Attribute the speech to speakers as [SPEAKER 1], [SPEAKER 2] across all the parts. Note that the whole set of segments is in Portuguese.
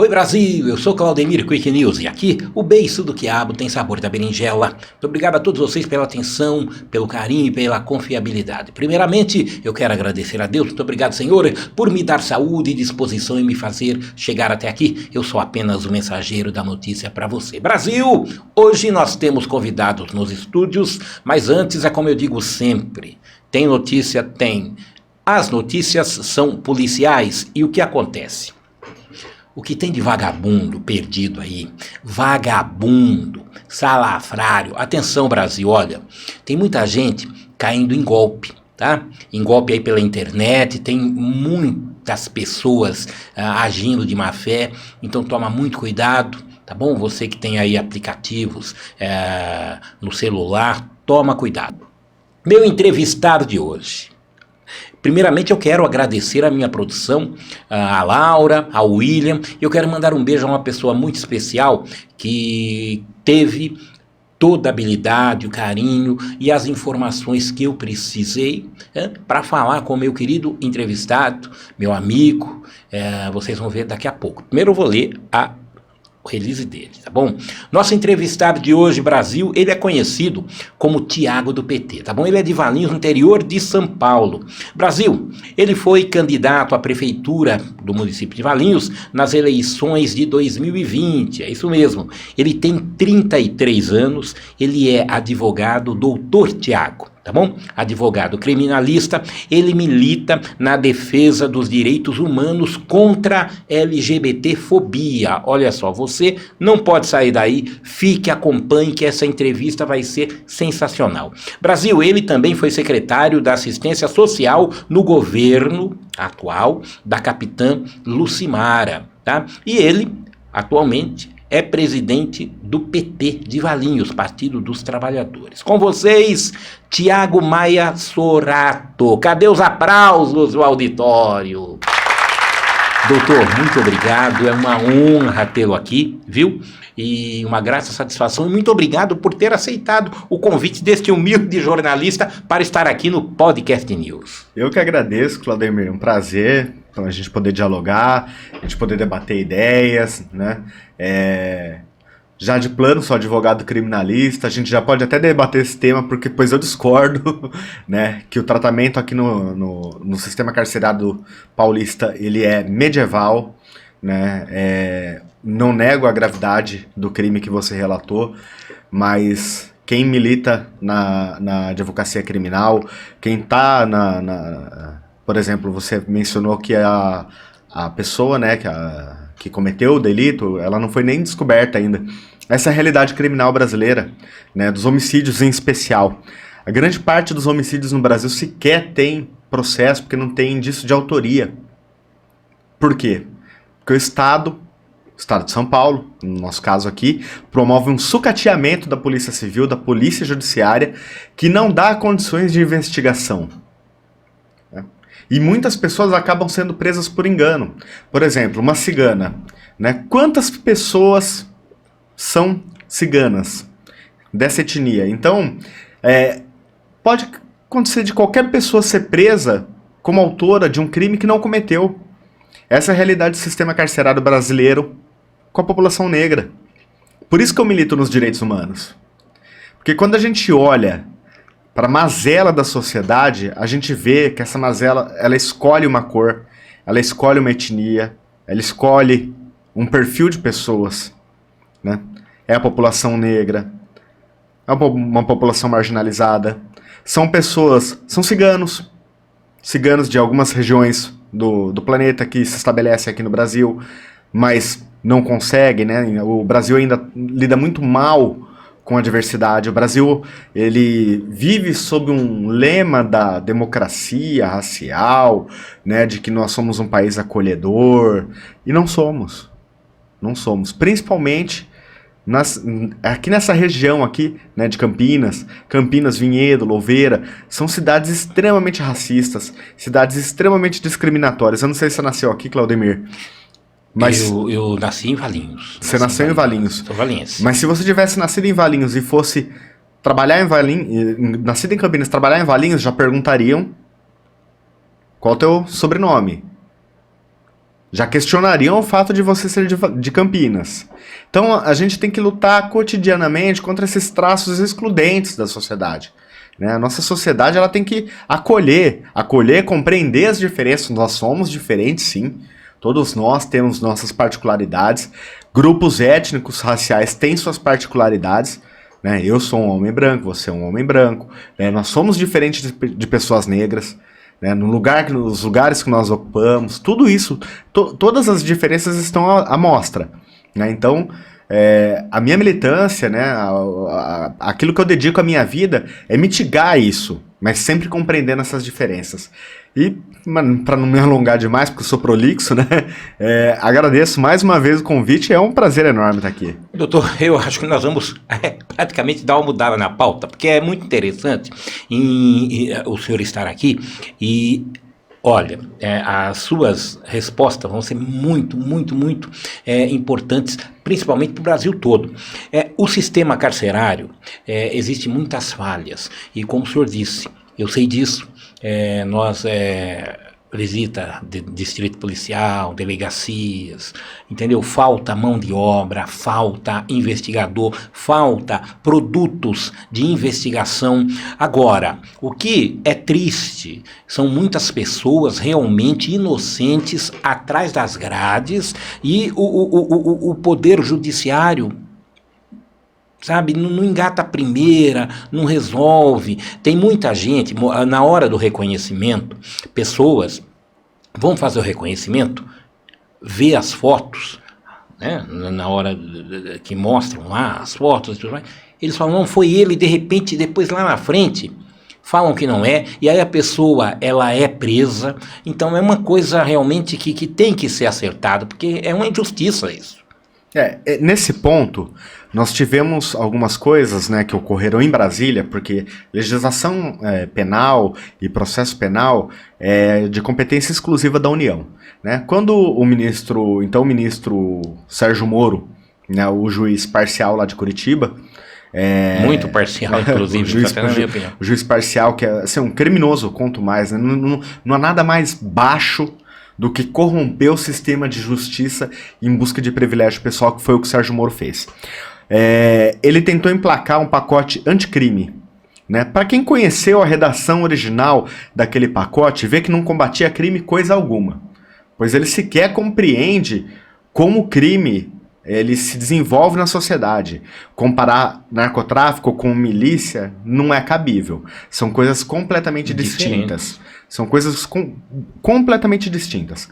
[SPEAKER 1] Oi Brasil, eu sou Claudemir Quick News e aqui o beiço do quiabo tem sabor da berinjela. Muito obrigado a todos vocês pela atenção, pelo carinho e pela confiabilidade. Primeiramente, eu quero agradecer a Deus, muito obrigado Senhor, por me dar saúde e disposição e me fazer chegar até aqui. Eu sou apenas o mensageiro da notícia para você. Brasil, hoje nós temos convidados nos estúdios, mas antes é como eu digo sempre, tem notícia? Tem. As notícias são policiais e o que acontece? O que tem de vagabundo perdido aí, vagabundo, salafrário, atenção Brasil, olha, tem muita gente caindo em golpe, tá? Em golpe aí pela internet, tem muitas pessoas agindo de má fé, então toma muito cuidado, tá bom? Você que tem aí aplicativos no celular, toma cuidado. Meu entrevistado de hoje. Primeiramente eu quero agradecer a minha produção, a Laura, ao William, e eu quero mandar um beijo a uma pessoa muito especial que teve toda a habilidade, o carinho e as informações que eu precisei para falar com o meu querido entrevistado, meu amigo, vocês vão ver daqui a pouco. Primeiro eu vou ler o release dele, tá bom? Nosso entrevistado de hoje, Brasil, ele é conhecido como Tiago do PT, tá bom? Ele é de Valinhos, no interior de São Paulo. Brasil, ele foi candidato à prefeitura do município de Valinhos nas eleições de 2020, é isso mesmo. Ele tem 33 anos, ele é advogado, doutor Tiago, tá bom? Advogado criminalista, ele milita na defesa dos direitos humanos contra LGBTfobia. Olha só, você não pode sair daí, fique, acompanhe que essa entrevista vai ser sensacional. Brasil, ele também foi secretário da Assistência Social no governo atual da capitã Lucimara, tá? E ele, atualmente, é presidente do PT de Valinhos, Partido dos Trabalhadores. Com vocês, Tiago Maia Sorato. Cadê os aplausos do auditório? Doutor, muito obrigado, é uma honra tê-lo aqui, viu? E uma grata satisfação e muito obrigado por ter aceitado o convite deste humilde jornalista para estar aqui no Podcast News.
[SPEAKER 2] Eu que agradeço, Claudemir, um prazer a gente poder dialogar, a gente poder debater ideias, né? Já de plano, sou advogado criminalista, a gente já pode até debater esse tema, porque pois eu discordo, né, que o tratamento aqui no sistema carcerário paulista, ele é medieval, né, não nego a gravidade do crime que você relatou, mas quem milita na advocacia criminal, quem está por exemplo, você mencionou que a pessoa, né, que cometeu o delito, ela não foi nem descoberta ainda. Essa é a realidade criminal brasileira, né, dos homicídios em especial. A grande parte dos homicídios no Brasil sequer tem processo, porque não tem indício de autoria. Por quê? Porque o Estado de São Paulo, no nosso caso aqui, promove um sucateamento da Polícia Civil, da Polícia Judiciária, que não dá condições de investigação. E muitas pessoas acabam sendo presas por engano. Por exemplo, uma cigana, né? Quantas pessoas são ciganas dessa etnia? Então, pode acontecer de qualquer pessoa ser presa como autora de um crime que não cometeu. Essa é a realidade do sistema carcerário brasileiro com a população negra. Por isso que eu milito nos direitos humanos. Porque quando a gente olha para a mazela da sociedade, a gente vê que essa mazela, ela escolhe uma cor, ela escolhe uma etnia, ela escolhe um perfil de pessoas, né? É a população negra, é uma população marginalizada, são ciganos de algumas regiões do planeta que se estabelecem aqui no Brasil, mas não conseguem, né? O Brasil ainda lida muito mal com a diversidade. O Brasil, ele vive sob um lema da democracia racial, né, de que nós somos um país acolhedor, e não somos. Não somos. Principalmente aqui nessa região aqui, né, de Campinas, Vinhedo, Louveira, são cidades extremamente racistas, cidades extremamente discriminatórias. Eu não sei se você nasceu aqui, Claudemir.
[SPEAKER 1] Mas eu nasci em Valinhos.
[SPEAKER 2] Você nasceu em Valinhos.
[SPEAKER 1] Sou valinhense.
[SPEAKER 2] Mas se você tivesse nascido em Valinhos e fosse trabalhar em Valinhos, nascido em Campinas, trabalhar em Valinhos, já perguntariam qual é o teu sobrenome. Já questionariam o fato de você ser de Campinas. Então a gente tem que lutar cotidianamente contra esses traços excludentes da sociedade. Né? A nossa sociedade ela tem que acolher, compreender as diferenças. Nós somos diferentes, sim. Todos nós temos nossas particularidades. Grupos étnicos, raciais têm suas particularidades. Né? Eu sou um homem branco, você é um homem branco. Né? Nós somos diferentes de pessoas negras. Né? Nos lugares que nós ocupamos, tudo isso, todas as diferenças estão à mostra. Né? Então, a minha militância, né, aquilo que eu dedico à minha vida é mitigar isso, mas sempre compreendendo essas diferenças. E, para não me alongar demais, porque eu sou prolixo, né, agradeço mais uma vez o convite, é um prazer enorme estar aqui.
[SPEAKER 1] Doutor, eu acho que nós vamos praticamente dar uma mudada na pauta, porque é muito interessante o senhor estar aqui e... Olha, as suas respostas vão ser muito, muito, muito importantes, principalmente para o Brasil todo. O sistema carcerário, existe muitas falhas, e como o senhor disse, eu sei disso, nós visita de distrito policial, delegacias, entendeu? Falta mão de obra, falta investigador, falta produtos de investigação. Agora, o que é triste são muitas pessoas realmente inocentes atrás das grades e o poder judiciário, sabe, não engata a primeira, não resolve. Tem muita gente, na hora do reconhecimento, pessoas vão fazer o reconhecimento, vê as fotos, né, na hora que mostram lá as fotos, eles falam, não, foi ele, de repente, depois lá na frente, falam que não é, e aí a pessoa, ela é presa. Então é uma coisa realmente que tem que ser acertada, porque é uma injustiça isso.
[SPEAKER 2] Nesse ponto, nós tivemos algumas coisas, né, que ocorreram em Brasília, porque legislação penal e processo penal é de competência exclusiva da União. Né? Quando o ministro Sérgio Moro, né, o juiz parcial lá de Curitiba...
[SPEAKER 1] muito parcial, inclusive, na minha opinião. O
[SPEAKER 2] juiz parcial, que é assim, um criminoso, quanto mais, né? Não há nada mais baixo do que corromper o sistema de justiça em busca de privilégio pessoal, que foi o que o Sérgio Moro fez. Ele tentou emplacar um pacote anticrime. Né? Para quem conheceu a redação original daquele pacote, vê que não combatia crime coisa alguma, pois ele sequer compreende como o crime ele se desenvolve na sociedade. Comparar narcotráfico com milícia não é cabível. São coisas completamente distintas. São coisas completamente distintas.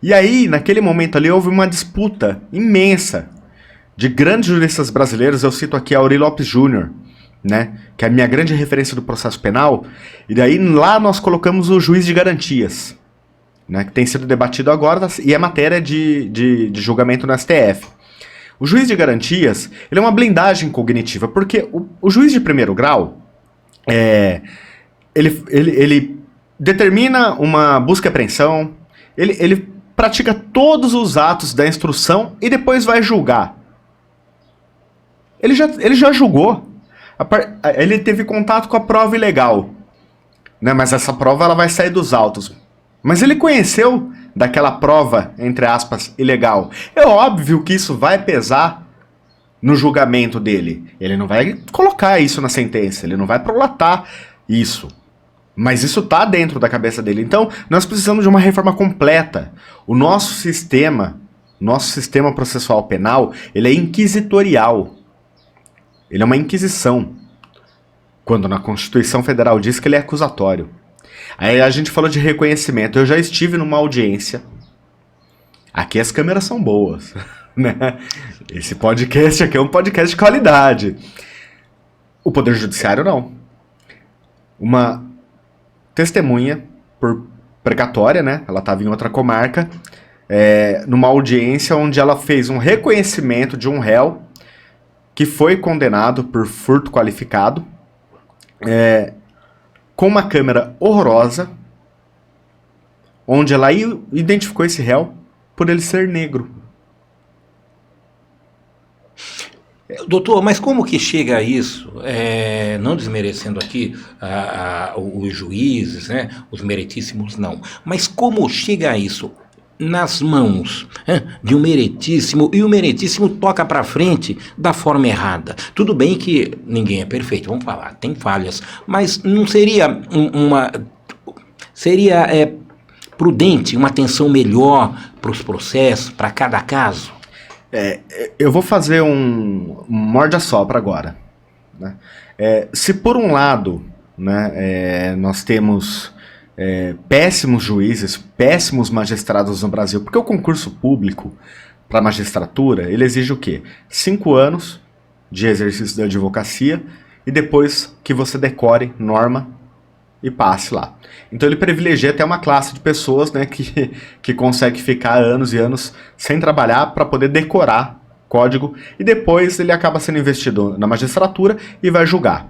[SPEAKER 2] E aí, naquele momento ali, houve uma disputa imensa de grandes juristas brasileiros. Eu cito aqui Aurí Lopes Júnior, né, que é a minha grande referência do processo penal. E daí lá nós colocamos o juiz de garantias, né, que tem sido debatido agora e é matéria de julgamento no STF. O juiz de garantias, ele é uma blindagem cognitiva, porque o juiz de primeiro grau, ele determina uma busca e apreensão, ele pratica todos os atos da instrução e depois vai julgar. Ele já julgou. Ele teve contato com a prova ilegal, né? Mas essa prova ela vai sair dos autos. Mas ele conheceu daquela prova, entre aspas, ilegal. É óbvio que isso vai pesar no julgamento dele. Ele não vai colocar isso na sentença, ele não vai prolatar isso. Mas isso está dentro da cabeça dele. Então, nós precisamos de uma reforma completa. O nosso sistema processual penal, ele é inquisitorial. Ele é uma inquisição. Quando na Constituição Federal diz que ele é acusatório. Aí a gente falou de reconhecimento. Eu já estive numa audiência. Aqui as câmeras são boas, né? Esse podcast aqui é um podcast de qualidade. O Poder Judiciário não. Uma testemunha por precatória, né? Ela estava em outra comarca, numa audiência onde ela fez um reconhecimento de um réu que foi condenado por furto qualificado, com uma câmera horrorosa, onde ela identificou esse réu por ele ser negro.
[SPEAKER 1] Doutor, mas como que chega a isso, não desmerecendo aqui os juízes, né, os meritíssimos, não, mas como chega a isso? nas mãos de um meritíssimo, e o meritíssimo toca para frente da forma errada. Tudo bem que ninguém é perfeito, vamos falar, tem falhas, mas não seria seria prudente uma atenção melhor para os processos, para cada caso?
[SPEAKER 2] Eu vou fazer um morde-a-sopra agora, né? Se por um lado, né, nós temos péssimos juízes, péssimos magistrados no Brasil, porque o concurso público para magistratura, ele exige o quê? 5 anos de exercício da advocacia e depois que você decore norma e passe lá. Então ele privilegia até uma classe de pessoas, né, que consegue ficar anos e anos sem trabalhar para poder decorar código e depois ele acaba sendo investido na magistratura e vai julgar.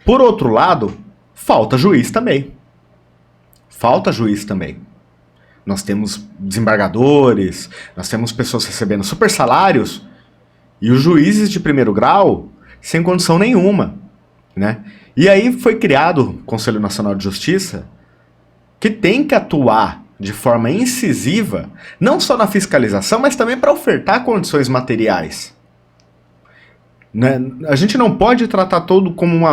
[SPEAKER 2] Por outro lado, falta juiz também. Falta juiz também. Nós temos desembargadores, nós temos pessoas recebendo super salários e os juízes de primeiro grau sem condição nenhuma, né? E aí foi criado o Conselho Nacional de Justiça, que tem que atuar de forma incisiva, não só na fiscalização, mas também para ofertar condições materiais. Né? A gente não pode tratar todo como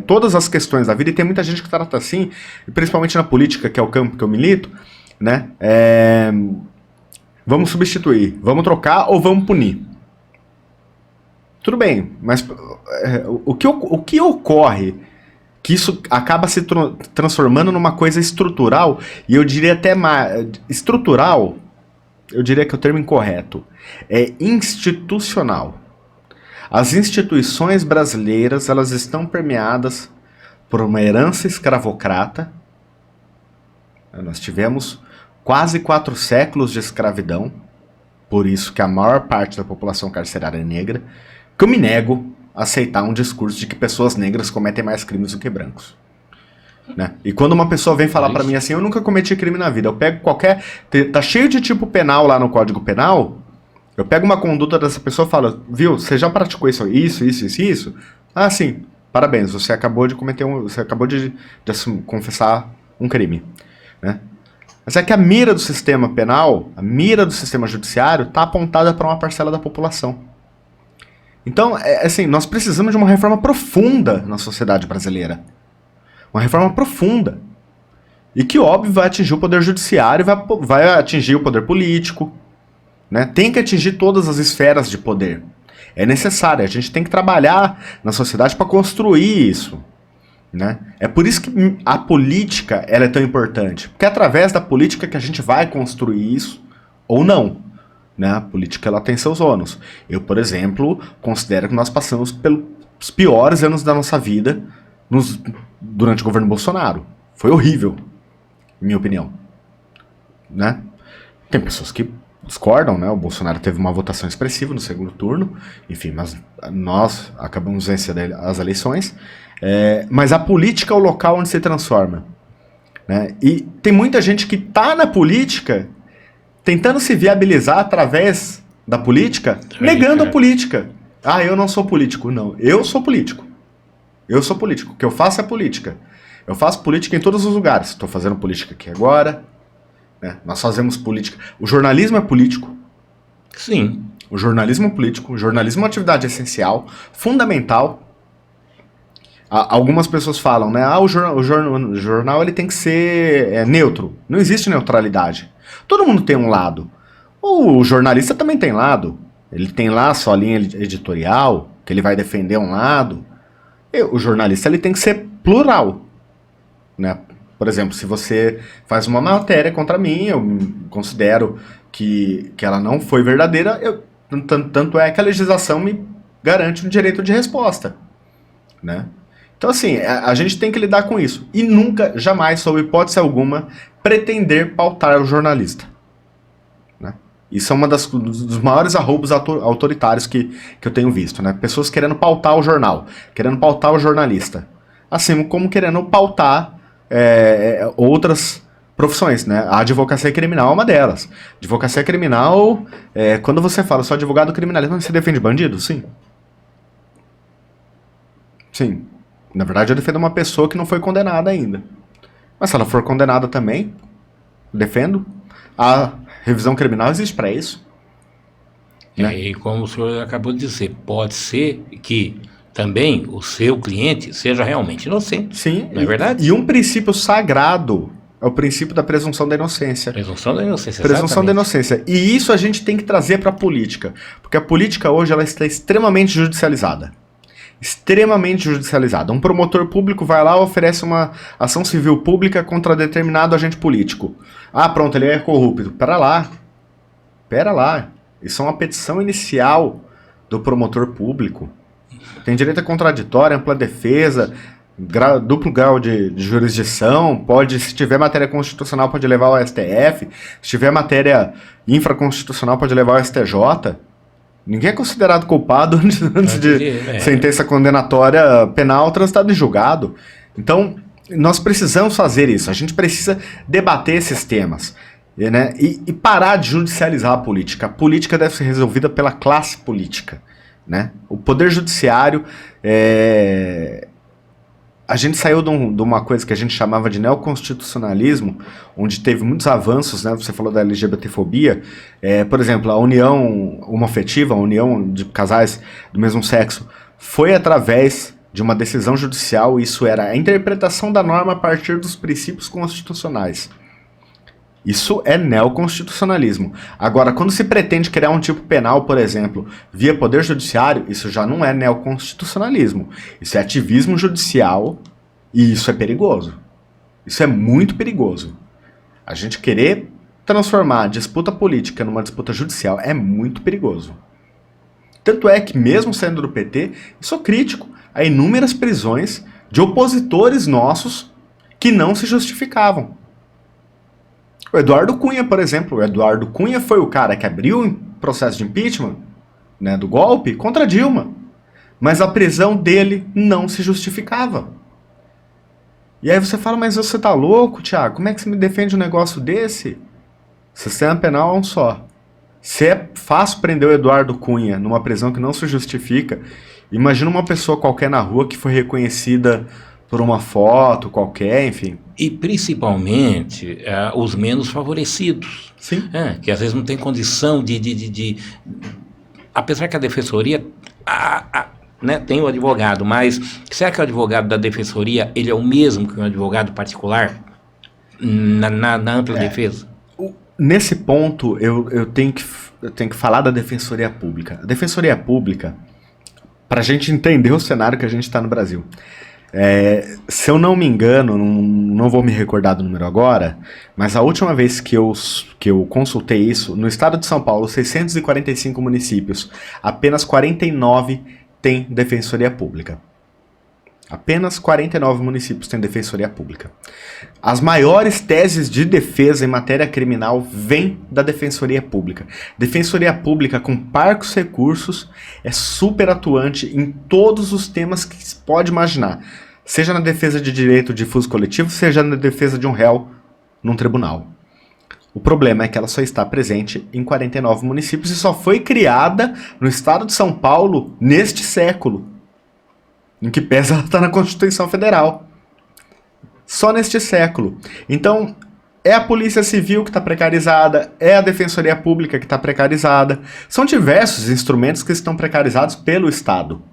[SPEAKER 2] todas as questões da vida, e tem muita gente que trata assim, principalmente na política, que é o campo que eu milito, né? Vamos substituir, vamos trocar ou vamos punir. Tudo bem, mas o que ocorre que isso acaba se transformando numa coisa estrutural, e eu diria até mais estrutural, eu diria que é o termo incorreto, é institucional. As instituições brasileiras, elas estão permeadas por uma herança escravocrata. Nós tivemos quase 4 séculos de escravidão, por isso que a maior parte da população carcerária é negra, que eu me nego a aceitar um discurso de que pessoas negras cometem mais crimes do que brancos. Né? E quando uma pessoa vem falar pra mim assim, eu nunca cometi crime na vida, eu pego qualquer... Tá cheio de tipo penal lá no Código Penal... Eu pego uma conduta dessa pessoa e falo, viu, você já praticou isso? Ah, sim, parabéns, você acabou de cometer você acabou de confessar um crime. Né? Mas é que a mira do sistema penal, a mira do sistema judiciário, está apontada para uma parcela da população. Então, assim, nós precisamos de uma reforma profunda na sociedade brasileira. Uma reforma profunda. E que, óbvio, vai atingir o poder judiciário, vai atingir o poder político. Né? Tem que atingir todas as esferas de poder. É necessário, a gente tem que trabalhar na sociedade para construir isso. Né? É por isso que a política ela é tão importante. Porque é através da política que a gente vai construir isso ou não. Né? A política ela tem seus ônus. Eu, por exemplo, considero que nós passamos pelos piores anos da nossa vida durante o governo Bolsonaro. Foi horrível, em minha opinião. Né? Tem pessoas que discordam, né? O Bolsonaro teve uma votação expressiva no segundo turno, enfim, mas nós acabamos vencendo as eleições, mas a política é o local onde se transforma, né? E tem muita gente que está na política tentando se viabilizar através da política, negando a política. Ah, eu não sou político. Não, eu sou político. Eu sou político. O que eu faço é política. Eu faço política em todos os lugares. Estou fazendo política aqui agora. Nós fazemos política. O jornalismo é político.
[SPEAKER 1] Sim.
[SPEAKER 2] O jornalismo é político. O jornalismo é uma atividade essencial, fundamental. Algumas pessoas falam, né? O jornal ele tem que ser neutro. Não existe neutralidade. Todo mundo tem um lado. O jornalista também tem lado. Ele tem lá a sua linha editorial, que ele vai defender um lado. O jornalista ele tem que ser plural. Né? Por exemplo, se você faz uma matéria contra mim, eu considero que ela não foi verdadeira, tanto é que a legislação me garante um direito de resposta. Né? Então, assim, a gente tem que lidar com isso. E nunca, jamais, sob hipótese alguma, pretender pautar o jornalista. Né? Isso é uma dos maiores arroubos autoritários que eu tenho visto. Né? Pessoas querendo pautar o jornal, querendo pautar o jornalista. Assim como querendo pautar outras profissões, né? A advocacia criminal é uma delas. Advocacia criminal, quando você fala, sou advogado criminalista, você defende bandido? Sim. Sim. Na verdade, eu defendo uma pessoa que não foi condenada ainda. Mas se ela for condenada também, defendo. A revisão criminal existe para isso. Né?
[SPEAKER 1] E como o senhor acabou de dizer, pode ser que também o seu cliente seja realmente inocente.
[SPEAKER 2] Sim.
[SPEAKER 1] Não é verdade?
[SPEAKER 2] E um princípio sagrado é o princípio da presunção da inocência.
[SPEAKER 1] Presunção da inocência,
[SPEAKER 2] Presunção da
[SPEAKER 1] exatamente.
[SPEAKER 2] inocência. E isso a gente tem que trazer para a política. Porque a política hoje ela está extremamente judicializada. Extremamente judicializada. Um promotor público vai lá e oferece uma ação civil pública contra determinado agente político. Ah, pronto, ele é corrupto. Pera lá. Isso é uma petição inicial do promotor público. Tem direito a contraditória, ampla defesa, duplo grau de jurisdição, pode, se tiver matéria constitucional, pode levar ao STF, se tiver matéria infraconstitucional, pode levar ao STJ. Ninguém é considerado culpado antes de sentença condenatória penal transitada em julgado. Então, nós precisamos fazer isso, a gente precisa debater esses temas, né? E parar de judicializar a política. A política deve ser resolvida pela classe política, né? O poder judiciário a gente saiu de uma coisa que a gente chamava de neoconstitucionalismo, onde teve muitos avanços, né? Você falou da LGBTfobia. Por exemplo, a união homoafetiva, a união de casais do mesmo sexo, foi através de uma decisão judicial. Isso era a interpretação da norma a partir dos princípios constitucionais. Isso é neoconstitucionalismo. Agora, quando se pretende criar um tipo penal, por exemplo, via poder judiciário, isso já não é neoconstitucionalismo. Isso é ativismo judicial e isso é perigoso. Isso é muito perigoso. A gente querer transformar a disputa política numa disputa judicial é muito perigoso. Tanto é que, mesmo sendo do PT, eu sou crítico a inúmeras prisões de opositores nossos que não se justificavam. O Eduardo Cunha, por exemplo, o Eduardo Cunha foi o cara que abriu o processo de impeachment, né, do golpe contra Dilma, mas a prisão dele não se justificava. E aí você fala, mas você tá louco, Thiago? Como é que você me defende um negócio desse? Sistema penal é um só. Se é fácil prender o Eduardo Cunha numa prisão que não se justifica, imagina uma pessoa qualquer na rua que foi reconhecida por uma foto qualquer, enfim.
[SPEAKER 1] E principalmente os menos favorecidos.
[SPEAKER 2] Sim.
[SPEAKER 1] Que às vezes não tem condição apesar que a defensoria né, tem o advogado, mas será que o advogado da defensoria ele é o mesmo que um advogado particular na ampla defesa?
[SPEAKER 2] Nesse ponto, eu tenho que falar da defensoria pública. A defensoria pública, para a gente entender o cenário que a gente está no Brasil. Se eu não me engano, não vou me recordar do número agora, mas a última vez que eu consultei isso, no estado de São Paulo, 645 municípios, apenas 49 têm defensoria pública. Apenas 49 municípios têm defensoria pública. As maiores teses de defesa em matéria criminal vêm da defensoria pública. Defensoria pública com parcos recursos é super atuante em todos os temas que se pode imaginar. Seja na defesa de direito difuso coletivo, seja na defesa de um réu num tribunal. O problema é que ela só está presente em 49 municípios e só foi criada no estado de São Paulo neste século. Em que pese ela está na Constituição Federal. Só neste século. Então, é a Polícia Civil que está precarizada, é a Defensoria Pública que está precarizada. São diversos instrumentos que estão precarizados pelo Estado.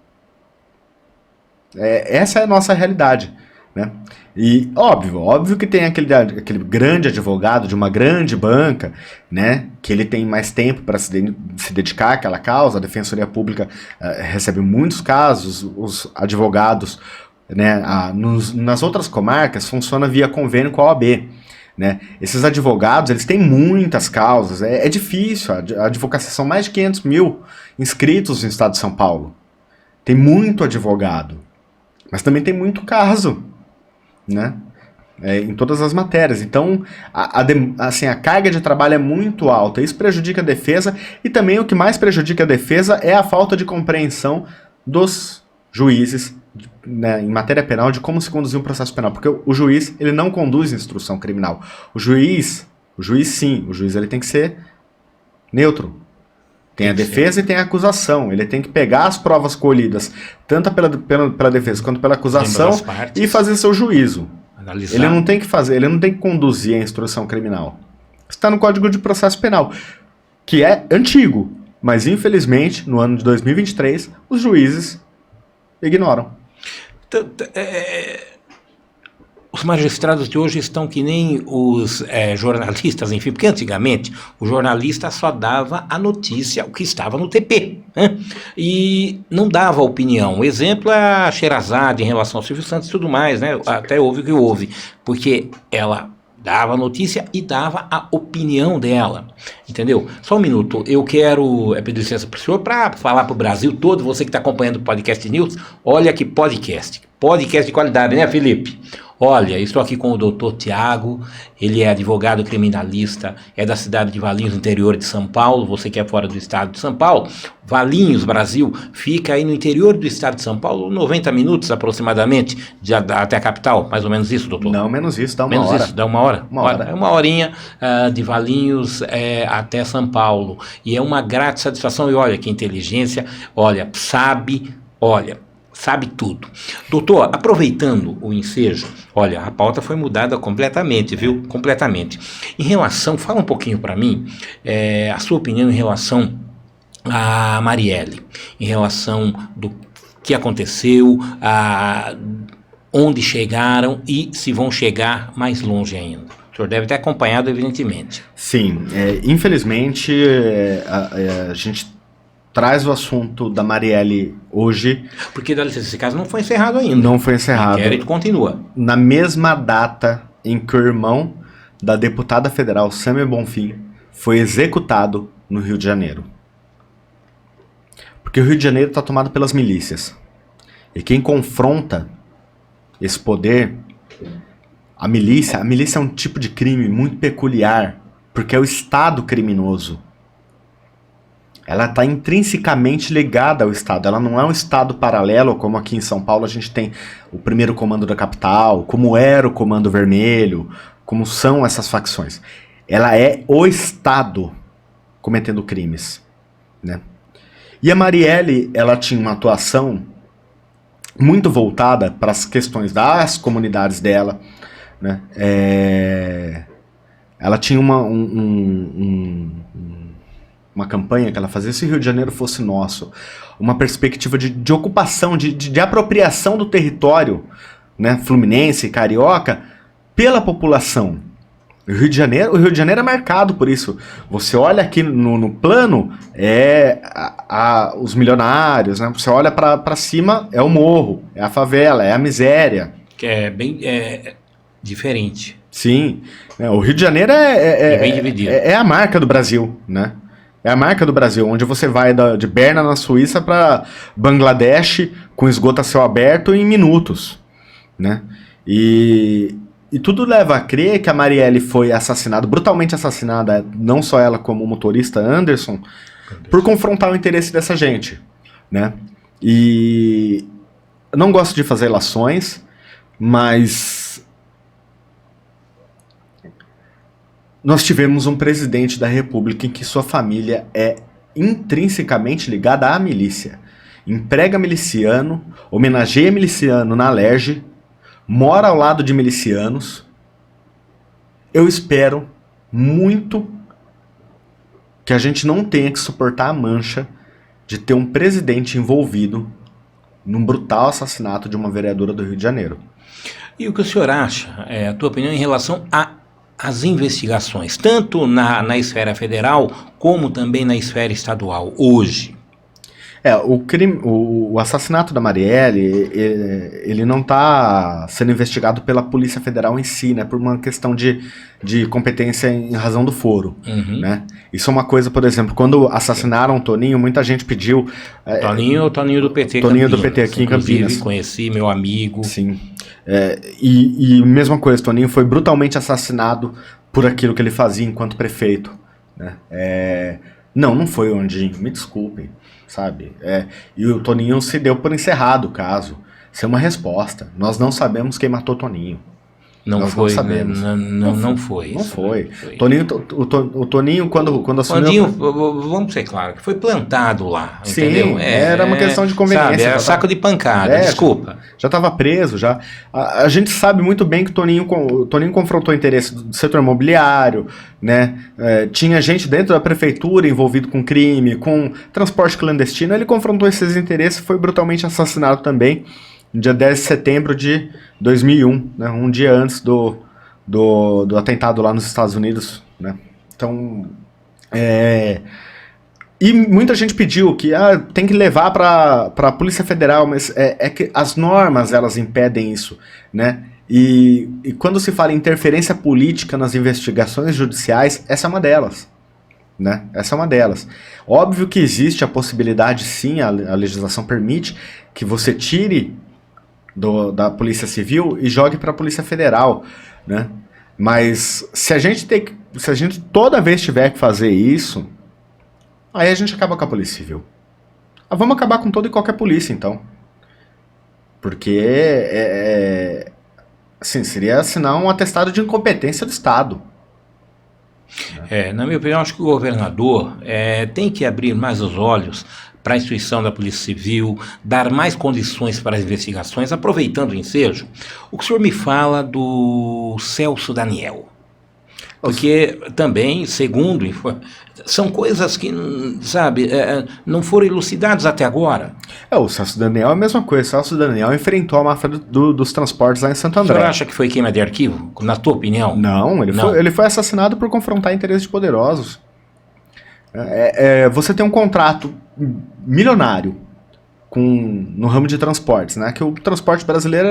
[SPEAKER 2] Essa é a nossa realidade, né? E óbvio que tem aquele grande advogado de uma grande banca, né, que ele tem mais tempo para se dedicar àquela causa. A Defensoria Pública recebe muitos casos, os advogados, né, nas outras comarcas funciona via convênio com a OAB. Né? Esses advogados, eles têm muitas causas, é difícil, a advocacia são mais de 500 mil inscritos no estado de São Paulo. Tem muito advogado, mas também tem muito caso, né? Em todas as matérias. Então, a carga de trabalho é muito alta. Isso prejudica a defesa e também o que mais prejudica a defesa é a falta de compreensão dos juízes, né, em matéria penal, de como se conduzir um processo penal. Porque o juiz, ele não conduz instrução criminal. O juiz ele tem que ser neutro. Tem a defesa e tem a acusação. Ele tem que pegar as provas colhidas, tanto pela defesa quanto pela acusação, e fazer seu juízo.
[SPEAKER 1] Analisar.
[SPEAKER 2] Ele não tem que conduzir a instrução criminal. Está no Código de Processo Penal, que é antigo, mas infelizmente, no ano de 2023, os juízes ignoram.
[SPEAKER 1] Os magistrados de hoje estão que nem os jornalistas, enfim, porque antigamente o jornalista só dava a notícia, o que estava no TP, né? E não dava opinião. O exemplo é a Sherazade em relação ao Silvio Santos e tudo mais, né? Até houve o que houve, porque ela dava a notícia e dava a opinião dela, entendeu? Só um minuto, eu quero pedir licença para o senhor para falar para o Brasil todo, você que está acompanhando o Podcast News, olha que podcast de qualidade, né, Felipe? Olha, estou aqui com o doutor Tiago, ele é advogado criminalista, é da cidade de Valinhos, interior de São Paulo, você que é fora do estado de São Paulo, Valinhos, Brasil, fica aí no interior do estado de São Paulo, 90 minutos aproximadamente, até a capital, mais ou menos isso, doutor?
[SPEAKER 2] Não, menos isso, dá uma
[SPEAKER 1] menos
[SPEAKER 2] hora.
[SPEAKER 1] Isso, dá uma hora?
[SPEAKER 2] Uma hora.
[SPEAKER 1] É uma horinha de Valinhos até São Paulo, e é uma grata satisfação, e olha que inteligência, sabe tudo. Doutor, aproveitando o ensejo, olha, a pauta foi mudada completamente, viu? Completamente. Em relação, fala um pouquinho para mim, a sua opinião em relação a Marielle, em relação do que aconteceu, onde chegaram e se vão chegar mais longe ainda. O senhor deve ter acompanhado, evidentemente.
[SPEAKER 2] Sim, infelizmente a gente traz o assunto da Marielle hoje.
[SPEAKER 1] Porque, dá licença, esse caso não foi encerrado ainda.
[SPEAKER 2] Não foi encerrado.
[SPEAKER 1] O inquérito continua.
[SPEAKER 2] Na mesma data em que o irmão da deputada federal Samia Bonfim foi executado no Rio de Janeiro. Porque o Rio de Janeiro está tomado pelas milícias. E quem confronta esse poder, a milícia é um tipo de crime muito peculiar, porque é o Estado criminoso. Ela está intrinsecamente ligada ao Estado. Ela não é um Estado paralelo, como aqui em São Paulo a gente tem o primeiro comando da capital, como era o Comando Vermelho, como são essas facções. Ela é o Estado cometendo crimes, né? E a Marielle, ela tinha uma atuação muito voltada para as questões das comunidades dela, né? Ela tinha uma campanha que ela fazia, se o Rio de Janeiro fosse nosso, uma perspectiva de ocupação, de apropriação do território, né, fluminense, carioca, pela população. O Rio de Janeiro é marcado por isso. Você olha aqui no plano, os milionários, né? Você olha para cima, é o morro, é a favela, é a miséria.
[SPEAKER 1] Que é bem diferente.
[SPEAKER 2] Sim, o Rio de Janeiro
[SPEAKER 1] bem dividido.
[SPEAKER 2] É a marca do Brasil, né? É a marca do Brasil, onde você vai de Berna, na Suíça, para Bangladesh com esgoto a céu aberto em minutos, né? E tudo leva a crer que a Marielle foi assassinada, brutalmente assassinada, não só ela como o motorista Anderson, por confrontar o interesse dessa gente, né? E eu não gosto de fazer relações, mas nós tivemos um presidente da República em que sua família é intrinsecamente ligada à milícia. Emprega miliciano, homenageia miliciano na Alerj, mora ao lado de milicianos. Eu espero muito que a gente não tenha que suportar a mancha de ter um presidente envolvido num brutal assassinato de uma vereadora do Rio de Janeiro.
[SPEAKER 1] E o que o senhor acha, a tua opinião em relação às investigações, tanto na esfera federal como também na esfera estadual, hoje?
[SPEAKER 2] O assassinato da Marielle, ele não está sendo investigado pela Polícia Federal em si, né, por uma questão de competência em razão do foro, né? Isso é uma coisa, por exemplo, quando assassinaram o Toninho, muita gente pediu...
[SPEAKER 1] Toninho do PT
[SPEAKER 2] Toninho do PT aqui em Campinas.
[SPEAKER 1] Conheci, meu amigo.
[SPEAKER 2] Sim. E mesma coisa, Toninho foi brutalmente assassinado por aquilo que ele fazia enquanto prefeito, né? Não foi o Andinho, me desculpem, sabe? E o Toninho se deu por encerrado o caso. Isso é uma resposta. Nós não sabemos quem matou Toninho.
[SPEAKER 1] Não
[SPEAKER 2] Nós
[SPEAKER 1] foi,
[SPEAKER 2] não sabemos.
[SPEAKER 1] não foi
[SPEAKER 2] Não
[SPEAKER 1] isso.
[SPEAKER 2] foi.
[SPEAKER 1] Né? Foi.
[SPEAKER 2] O Toninho, quando assumiu...
[SPEAKER 1] Toninho, vamos ser claros, que foi plantado lá,
[SPEAKER 2] Sim,
[SPEAKER 1] entendeu?
[SPEAKER 2] era uma questão de conveniência.
[SPEAKER 1] Sabe, era saco de pancada, desculpa.
[SPEAKER 2] Já estava preso, já. A gente sabe muito bem que o Toninho confrontou o interesse do setor imobiliário, né? Tinha gente dentro da prefeitura envolvido com crime, com transporte clandestino. Ele confrontou esses interesses e foi brutalmente assassinado também, no dia 10 de setembro de 2001, né? Um dia antes do atentado lá nos Estados Unidos, né? Então, e muita gente pediu que tem que levar para a Polícia Federal, mas é que as normas elas impedem isso, né? E quando se fala em interferência política nas investigações judiciais, essa é uma delas, né? Essa é uma delas. Óbvio que existe a possibilidade, sim, a legislação permite que você tire da Polícia Civil e jogue para a Polícia Federal, né? Mas se a gente toda vez tiver que fazer isso, aí a gente acaba com a Polícia Civil. Vamos acabar com toda e qualquer polícia, então. Porque assim, seria assinar um atestado de incompetência do Estado.
[SPEAKER 1] Na minha opinião, acho que o governador tem que abrir mais os olhos para a instituição da Polícia Civil, dar mais condições para as investigações, aproveitando o ensejo. O que o senhor me fala do Celso Daniel? Porque também, segundo, são coisas que, sabe, não foram elucidadas até agora.
[SPEAKER 2] O Celso Daniel é a mesma coisa. O Celso Daniel enfrentou a máfia dos transportes lá em Santo André.
[SPEAKER 1] O senhor acha que foi queima de arquivo, na tua opinião?
[SPEAKER 2] Não, ele foi assassinado por confrontar interesses de poderosos. Você tem um contrato milionário no ramo de transportes, né? Que o transporte brasileiro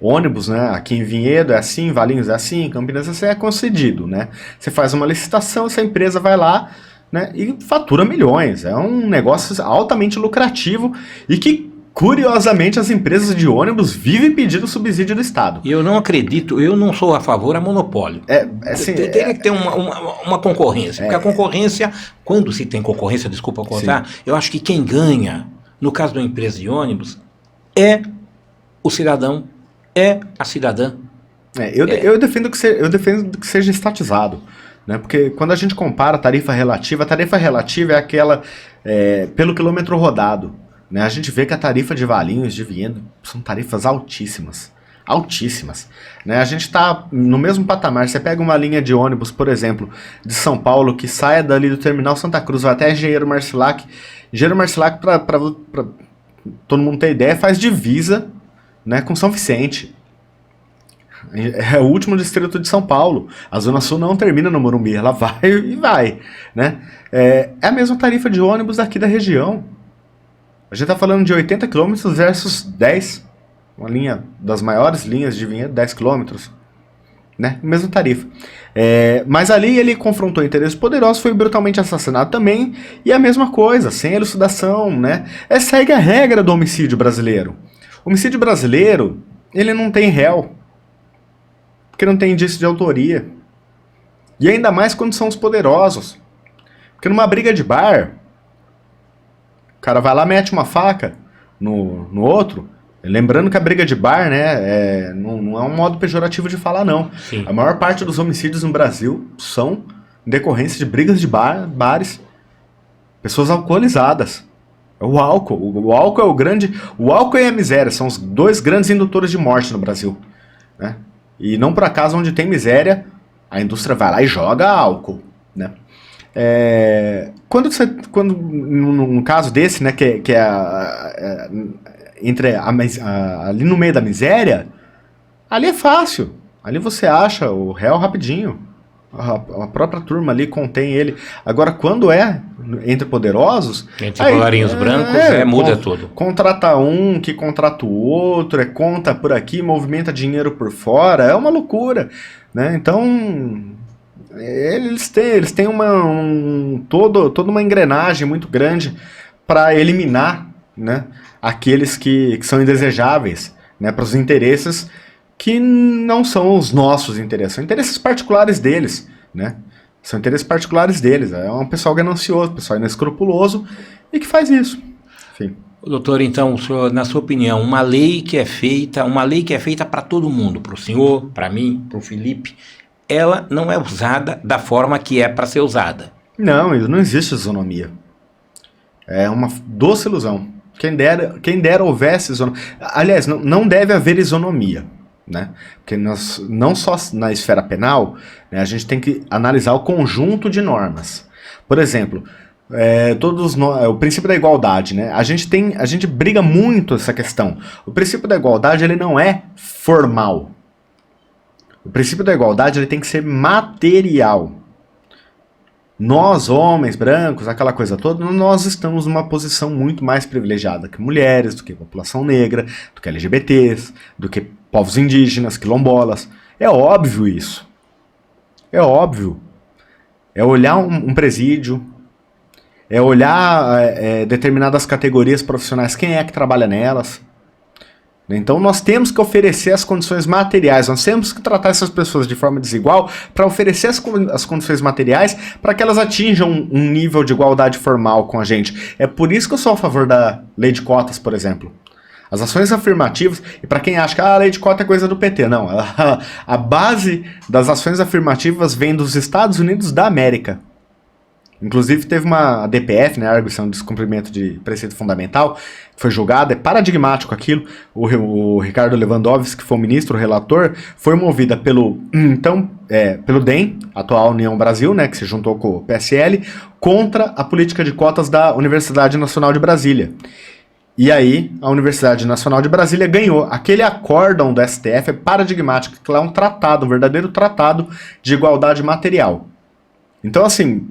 [SPEAKER 2] ônibus, né? Aqui em Vinhedo é assim, Valinhos é assim, Campinas é assim, é concedido, né? Você faz uma licitação, essa empresa vai lá, né? E fatura milhões. É um negócio altamente lucrativo e que, curiosamente, as empresas de ônibus vivem pedindo subsídio do Estado.
[SPEAKER 1] Eu não acredito, eu não sou a favor a monopólio. Teria que ter uma concorrência, porque a concorrência, quando se tem concorrência, desculpa contar, eu acho que quem ganha, no caso de uma empresa de ônibus, é o cidadão, é a cidadã.
[SPEAKER 2] Eu defendo que seja estatizado, né? Porque quando a gente compara a tarifa relativa é aquela pelo quilômetro rodado. Né? A gente vê que a tarifa de Valinhos, de Vinhedo, são tarifas altíssimas. Altíssimas. Né? A gente está no mesmo patamar. Você pega uma linha de ônibus, por exemplo, de São Paulo, que saia dali do Terminal Santa Cruz, vai até Engenheiro Marcilac. Engenheiro Marcilac, para todo mundo ter ideia, faz divisa, né, com São Vicente. É o último distrito de São Paulo. A Zona Sul não termina no Morumbi, ela vai e vai. Né? É a mesma tarifa de ônibus daqui da região. A gente está falando de 80 km versus 10. Uma linha das maiores linhas de Vinhedo, 10 km. Né? Mesma tarifa. Mas ali ele confrontou interesses poderosos, foi brutalmente assassinado também. E a mesma coisa, sem elucidação. Né? Segue a regra do homicídio brasileiro. O homicídio brasileiro, ele não tem réu. Porque não tem indício de autoria. E ainda mais quando são os poderosos. Porque numa briga de bar, o cara vai lá, mete uma faca no outro. Lembrando que a briga de bar, né, não é um modo pejorativo de falar, não.
[SPEAKER 1] Sim.
[SPEAKER 2] A maior parte dos homicídios no Brasil são em decorrência de brigas de bares. Pessoas alcoolizadas. O álcool. O álcool é o grande... O álcool e a miséria são os dois grandes indutores de morte no Brasil. Né? E não por acaso, onde tem miséria, a indústria vai lá e joga álcool. Né? Quando num caso desse, né, que é ali no meio da miséria, ali é fácil. Ali você acha o réu rapidinho. A própria turma ali contém ele. Agora, quando é entre poderosos...
[SPEAKER 1] Entre colarinhos brancos, muda tudo.
[SPEAKER 2] Contrata um que contrata o outro, conta por aqui, movimenta dinheiro por fora. É uma loucura. Né? Então... Eles têm toda uma engrenagem muito grande para eliminar, né, aqueles que são indesejáveis, né, para os interesses que não são os nossos interesses, são interesses particulares deles. Né? São interesses particulares deles. É um pessoal ganancioso, pessoal inescrupuloso e que faz isso. Enfim.
[SPEAKER 1] Doutor, então, o senhor, na sua opinião, uma lei que é feita para todo mundo, para o senhor, para mim, para o Felipe, ela não é usada da forma que é para ser usada.
[SPEAKER 2] Não, não existe isonomia. É uma doce ilusão. Quem dera houvesse isonomia. Aliás, não deve haver isonomia, né? Porque não só na esfera penal, né, a gente tem que analisar o conjunto de normas. Por exemplo, o princípio da igualdade, né? A gente briga muito essa questão. O princípio da igualdade, ele não é formal. O princípio da igualdade, ele tem que ser material. Nós, homens, brancos, aquela coisa toda, nós estamos numa posição muito mais privilegiada que mulheres, do que população negra, do que LGBTs, do que povos indígenas, quilombolas. É óbvio isso. É óbvio. É olhar um presídio, é olhar determinadas categorias profissionais, quem é que trabalha nelas. Então nós temos que oferecer as condições materiais, nós temos que tratar essas pessoas de forma desigual para oferecer as condições materiais para que elas atinjam um nível de igualdade formal com a gente. É por isso que eu sou a favor da lei de cotas, por exemplo. As ações afirmativas, e para quem acha que a lei de cota é coisa do PT, não. A base das ações afirmativas vem dos Estados Unidos da América. Inclusive teve uma DPF, né, arguição de descumprimento de preceito fundamental, que foi julgada, é paradigmático aquilo. O Ricardo Lewandowski, que foi o ministro, o relator, foi movida pelo DEM, atual União Brasil, né, que se juntou com o PSL, contra a política de cotas da Universidade Nacional de Brasília. E aí, a Universidade Nacional de Brasília ganhou. Aquele acórdão do STF é paradigmático, que lá é um tratado, um verdadeiro tratado de igualdade material. Então, assim,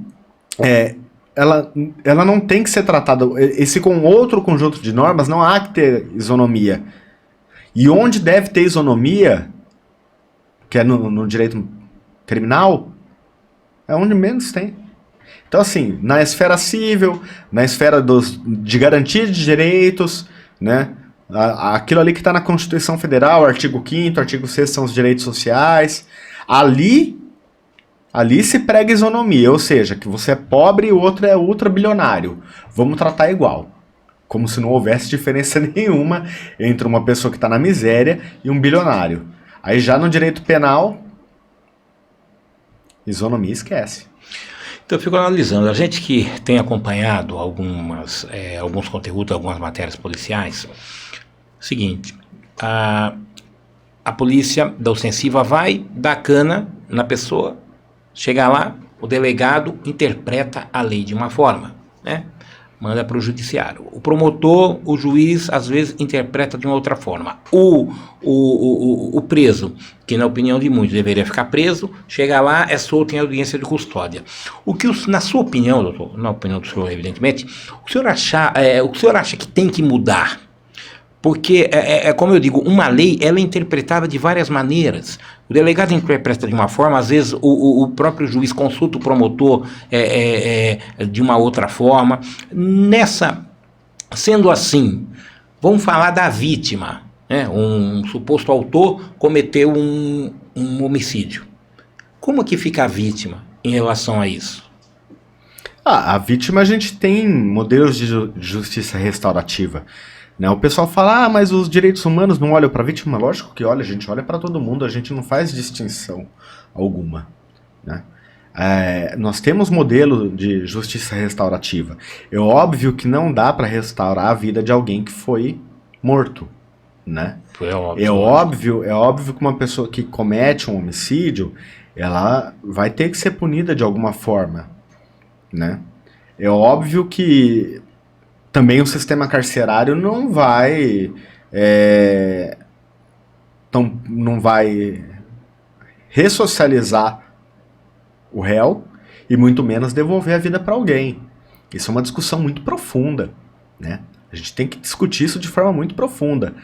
[SPEAKER 2] ela não tem que ser tratada. Esse com outro conjunto de normas, não há que ter isonomia. E onde deve ter isonomia, que é no direito criminal, é onde menos tem. Então, assim, na esfera civil, na esfera de garantia de direitos, né? Aquilo ali que está na Constituição Federal, artigo 5º, artigo 6º são os direitos sociais. Ali se prega isonomia, ou seja, que você é pobre e o outro é ultrabilionário. Vamos tratar igual. Como se não houvesse diferença nenhuma entre uma pessoa que está na miséria e um bilionário. Aí já no direito penal, isonomia esquece.
[SPEAKER 1] Então eu fico analisando, a gente que tem acompanhado alguns conteúdos, algumas matérias policiais, seguinte, a polícia da ostensiva vai dar cana na pessoa, chega lá, o delegado interpreta a lei de uma forma, né? Manda para o judiciário. O promotor, o juiz, às vezes interpreta de uma outra forma. O preso, que na opinião de muitos deveria ficar preso, chega lá, é solto em audiência de custódia. Na sua opinião, doutor, na opinião do senhor, evidentemente, o senhor acha que tem que mudar? Porque, como eu digo, uma lei ela é interpretada de várias maneiras. O delegado interpreta de uma forma, às vezes o próprio juiz consulta o promotor de uma outra forma. Sendo assim, vamos falar da vítima, né? Um suposto autor cometeu um homicídio. Como que fica a vítima em relação a isso?
[SPEAKER 2] A vítima, a gente tem modelos de justiça restaurativa. Né? O pessoal fala, mas os direitos humanos não olham para a vítima. Lógico que olha, a gente olha para todo mundo, a gente não faz distinção alguma. Né? Nós temos modelo de justiça restaurativa. É óbvio que não dá para restaurar a vida de alguém que foi morto. Né? É óbvio que uma pessoa que comete um homicídio, ela vai ter que ser punida de alguma forma. Né? É óbvio que também o sistema carcerário não vai ressocializar o réu e muito menos devolver a vida para alguém. Isso é uma discussão muito profunda, né? A gente tem que discutir isso de forma muito profunda.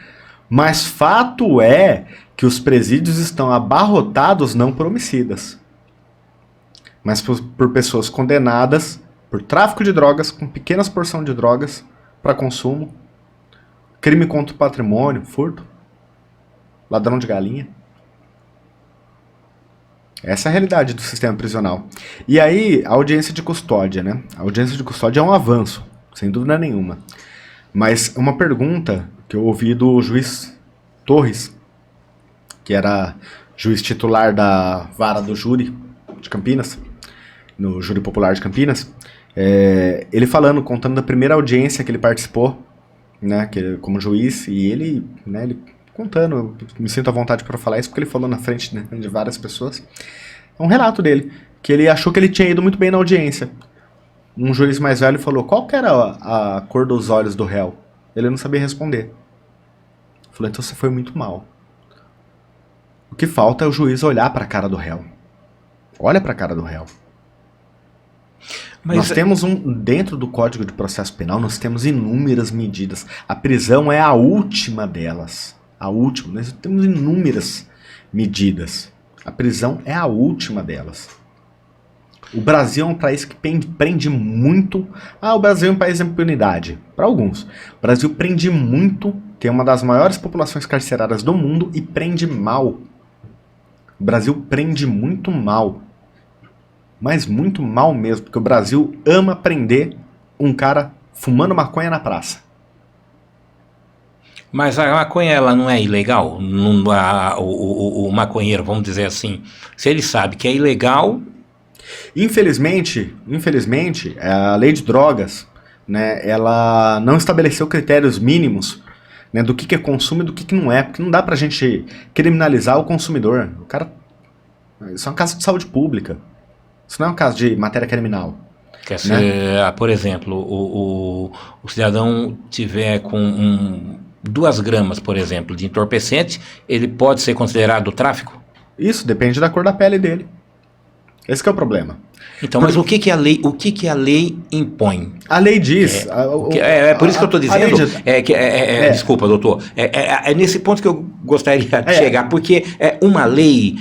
[SPEAKER 2] Mas fato é que os presídios estão abarrotados não por homicidas, mas por pessoas condenadas por tráfico de drogas, com pequenas porções de drogas para consumo, crime contra o patrimônio, furto, ladrão de galinha. Essa é a realidade do sistema prisional. E aí, a audiência de custódia, né? A audiência de custódia é um avanço, sem dúvida nenhuma. Mas uma pergunta que eu ouvi do juiz Torres, que era juiz titular da vara do júri de Campinas, no júri popular de Campinas, ele falando, contando da primeira audiência que ele participou, né, como juiz, e ele, né, ele contando, eu me sinto à vontade para falar isso porque ele falou na frente, né, de várias pessoas. É um relato dele, que ele achou que ele tinha ido muito bem na audiência. Um juiz mais velho falou, qual que era a cor dos olhos do réu? Ele não sabia responder. Falou, então você foi muito mal. O que falta é o juiz olhar para a cara do réu. Olha para a cara do réu. Mas nós temos dentro do Código de Processo Penal, nós temos inúmeras medidas. A prisão é a última delas. A última. Nós temos inúmeras medidas. A prisão é a última delas. O Brasil é um país que prende muito. O Brasil é um país de impunidade. Para alguns. O Brasil prende muito, tem uma das maiores populações carcerárias do mundo e prende mal. O Brasil prende muito mal. Mas muito mal mesmo, porque o Brasil ama prender um cara fumando maconha na praça.
[SPEAKER 1] Mas a maconha, ela não é ilegal? O maconheiro, vamos dizer assim, se ele sabe que é ilegal...
[SPEAKER 2] Infelizmente, a lei de drogas, né, ela não estabeleceu critérios mínimos, né, do que é consumo e do que não é, porque não dá pra gente criminalizar o consumidor. O cara, isso é um caso de saúde pública. Isso não é um caso de matéria criminal.
[SPEAKER 1] Quer ser, por exemplo, o cidadão tiver com 2 gramas, por exemplo, de entorpecente, ele pode ser considerado tráfico?
[SPEAKER 2] Isso, depende da cor da pele dele. Esse que é o problema.
[SPEAKER 1] Então, mas o que a lei impõe?
[SPEAKER 2] A lei diz...
[SPEAKER 1] por isso que eu estou dizendo... Desculpa, doutor. É nesse ponto que eu gostaria de chegar, porque uma lei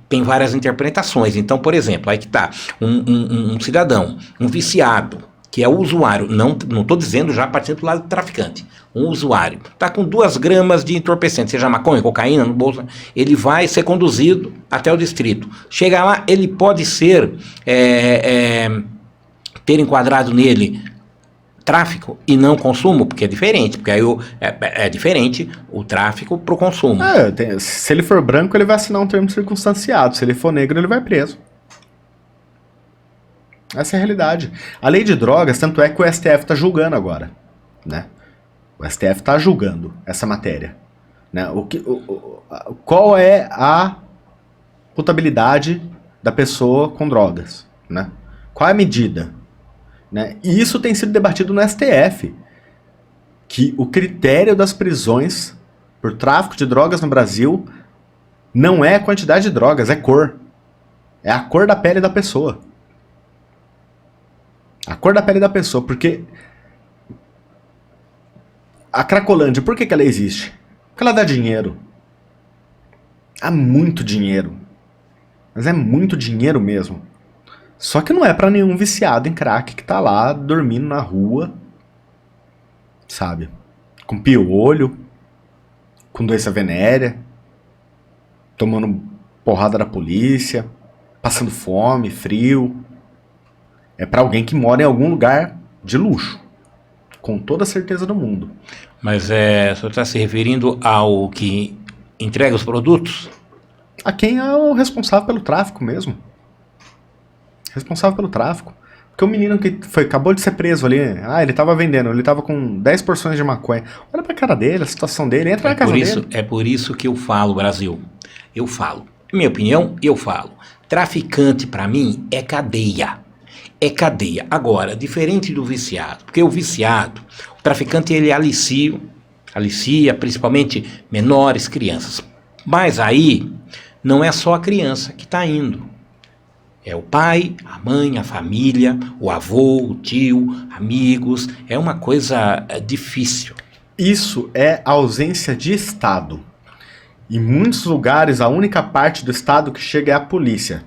[SPEAKER 1] tem várias interpretações. Então, por exemplo, aí que está, um cidadão, um viciado, que é o usuário, não estou dizendo já partindo do lado do traficante, um usuário, está com 2 gramas de entorpecente, seja maconha, cocaína no bolso, ele vai ser conduzido até o distrito. Chega lá, ele pode ser, ter enquadrado nele tráfico e não consumo, porque é diferente, porque aí é diferente o tráfico para o consumo.
[SPEAKER 2] Se ele for branco, ele vai assinar um termo circunstanciado, se ele for negro, ele vai preso. Essa é a realidade. A lei de drogas, tanto é que o STF está julgando agora, né? O STF está julgando essa matéria, né? Qual é a putabilidade da pessoa com drogas, né? Qual é a medida, né? E isso tem sido debatido no STF, que o critério das prisões por tráfico de drogas no Brasil não é a quantidade de drogas, é cor. É a cor da pele da pessoa. A cor da pele da pessoa, porque a Cracolândia, por que ela existe? Porque ela dá dinheiro. Há muito dinheiro. Mas é muito dinheiro mesmo. Só que não é pra nenhum viciado em crack que tá lá dormindo na rua, sabe? Com piolho, com doença venérea, tomando porrada da polícia, passando fome, frio. É pra alguém que mora em algum lugar de luxo, com toda a certeza do mundo.
[SPEAKER 1] Mas o senhor está se referindo ao que entrega os produtos?
[SPEAKER 2] A quem é o responsável pelo tráfico mesmo. Responsável pelo tráfico. Porque o menino que acabou de ser preso ali, ele tava vendendo, ele tava com 10 porções de maconha. Olha pra cara dele, a situação dele, entra na casa dele.
[SPEAKER 1] É por isso que eu falo, Brasil. Eu falo. Minha opinião, eu falo. Traficante, pra mim, é cadeia. É cadeia. Agora, diferente do viciado, porque o viciado, o traficante, ele alicia principalmente menores, crianças. Mas aí, não é só a criança que está indo. É o pai, a mãe, a família, o avô, o tio, amigos. É uma coisa difícil.
[SPEAKER 2] Isso é ausência de Estado. Em muitos lugares, a única parte do Estado que chega é a polícia.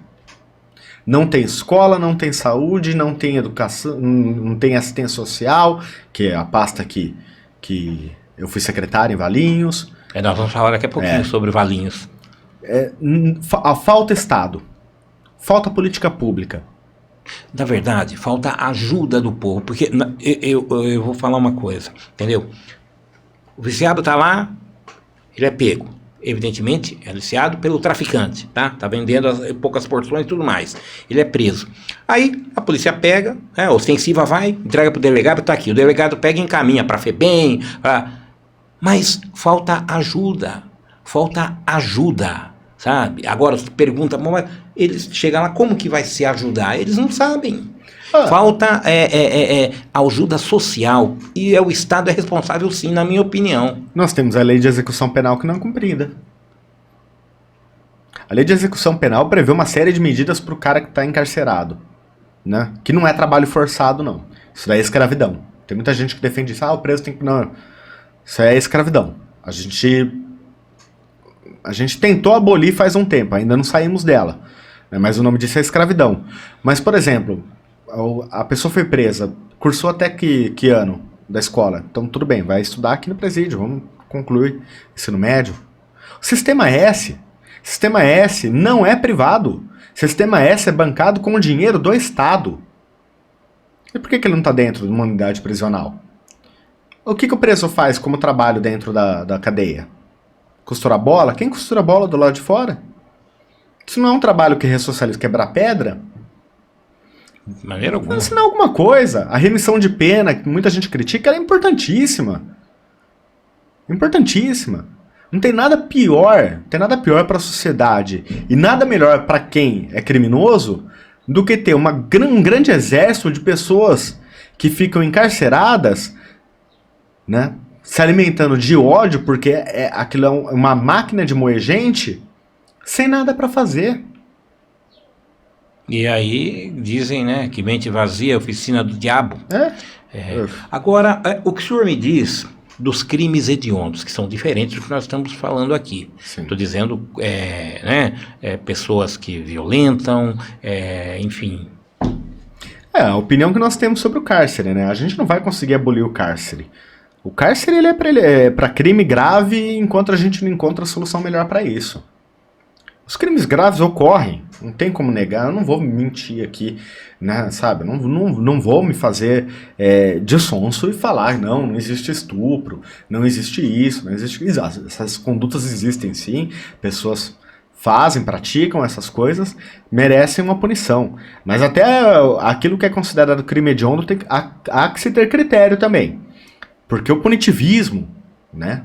[SPEAKER 2] Não tem escola, não tem saúde, não tem educação, não tem assistência social, que é a pasta que eu fui secretário em Valinhos.
[SPEAKER 1] Nós vamos falar daqui a pouquinho sobre Valinhos.
[SPEAKER 2] Falta Estado, falta política pública,
[SPEAKER 1] Na verdade, falta ajuda do povo, porque eu vou falar uma coisa, entendeu? O viciado está lá, ele é pego. Evidentemente, é viciado pelo traficante, tá? Tá vendendo poucas porções e tudo mais. Ele é preso. Aí, a polícia pega, a ostensiva vai, entrega pro delegado, tá aqui. O delegado pega e encaminha pra FEBEM, mas falta ajuda, sabe? Agora, você pergunta, mas eles chegam lá, como que vai se ajudar? Eles não sabem. Falta ajuda social, e o Estado é responsável sim, na minha opinião.
[SPEAKER 2] Nós temos a lei de execução penal que não é cumprida. A lei de execução penal prevê uma série de medidas para o cara que está encarcerado, né? Que não é trabalho forçado, não. Isso daí é escravidão. Tem muita gente que defende isso, o preso tem que... Não, isso é escravidão. A gente tentou abolir faz um tempo, ainda não saímos dela, né? Mas o nome disso é escravidão. Mas, por exemplo... A pessoa foi presa, cursou até que ano da escola? Então tudo bem, vai estudar aqui no presídio, vamos concluir ensino médio. O Sistema S não é privado. O Sistema S é bancado com o dinheiro do Estado. E por que ele não está dentro de uma unidade prisional? O que o preso faz como trabalho dentro da cadeia? Costurar bola? Quem costura bola do lado de fora? Isso não é um trabalho que ressocializa, quebrar pedra?
[SPEAKER 1] De maneira alguma.
[SPEAKER 2] Ensinar alguma coisa. A remissão de pena, que muita gente critica, ela é importantíssima. Importantíssima. Não tem nada pior para a sociedade e nada melhor para quem é criminoso do que ter um grande exército de pessoas que ficam encarceradas, né, se alimentando de ódio, porque aquilo é uma máquina de moer gente, sem nada para fazer.
[SPEAKER 1] E aí dizem, né, que mente vazia é oficina do diabo. Agora, o que o senhor me diz dos crimes hediondos, que são diferentes do que nós estamos falando aqui. Estou dizendo, pessoas que violentam, enfim.
[SPEAKER 2] A opinião que nós temos sobre o cárcere, né? A gente não vai conseguir abolir o cárcere. O cárcere ele é para crime grave, enquanto a gente não encontra solução melhor para isso. Os crimes graves ocorrem, não tem como negar, eu não vou mentir aqui, né, sabe? Não vou me fazer de sonso e falar, não existe estupro, não existe isso, não existe isso. Essas condutas existem sim, pessoas fazem, praticam essas coisas, merecem uma punição. Mas até aquilo que é considerado crime hediondo há que se ter critério também. Porque o punitivismo, né,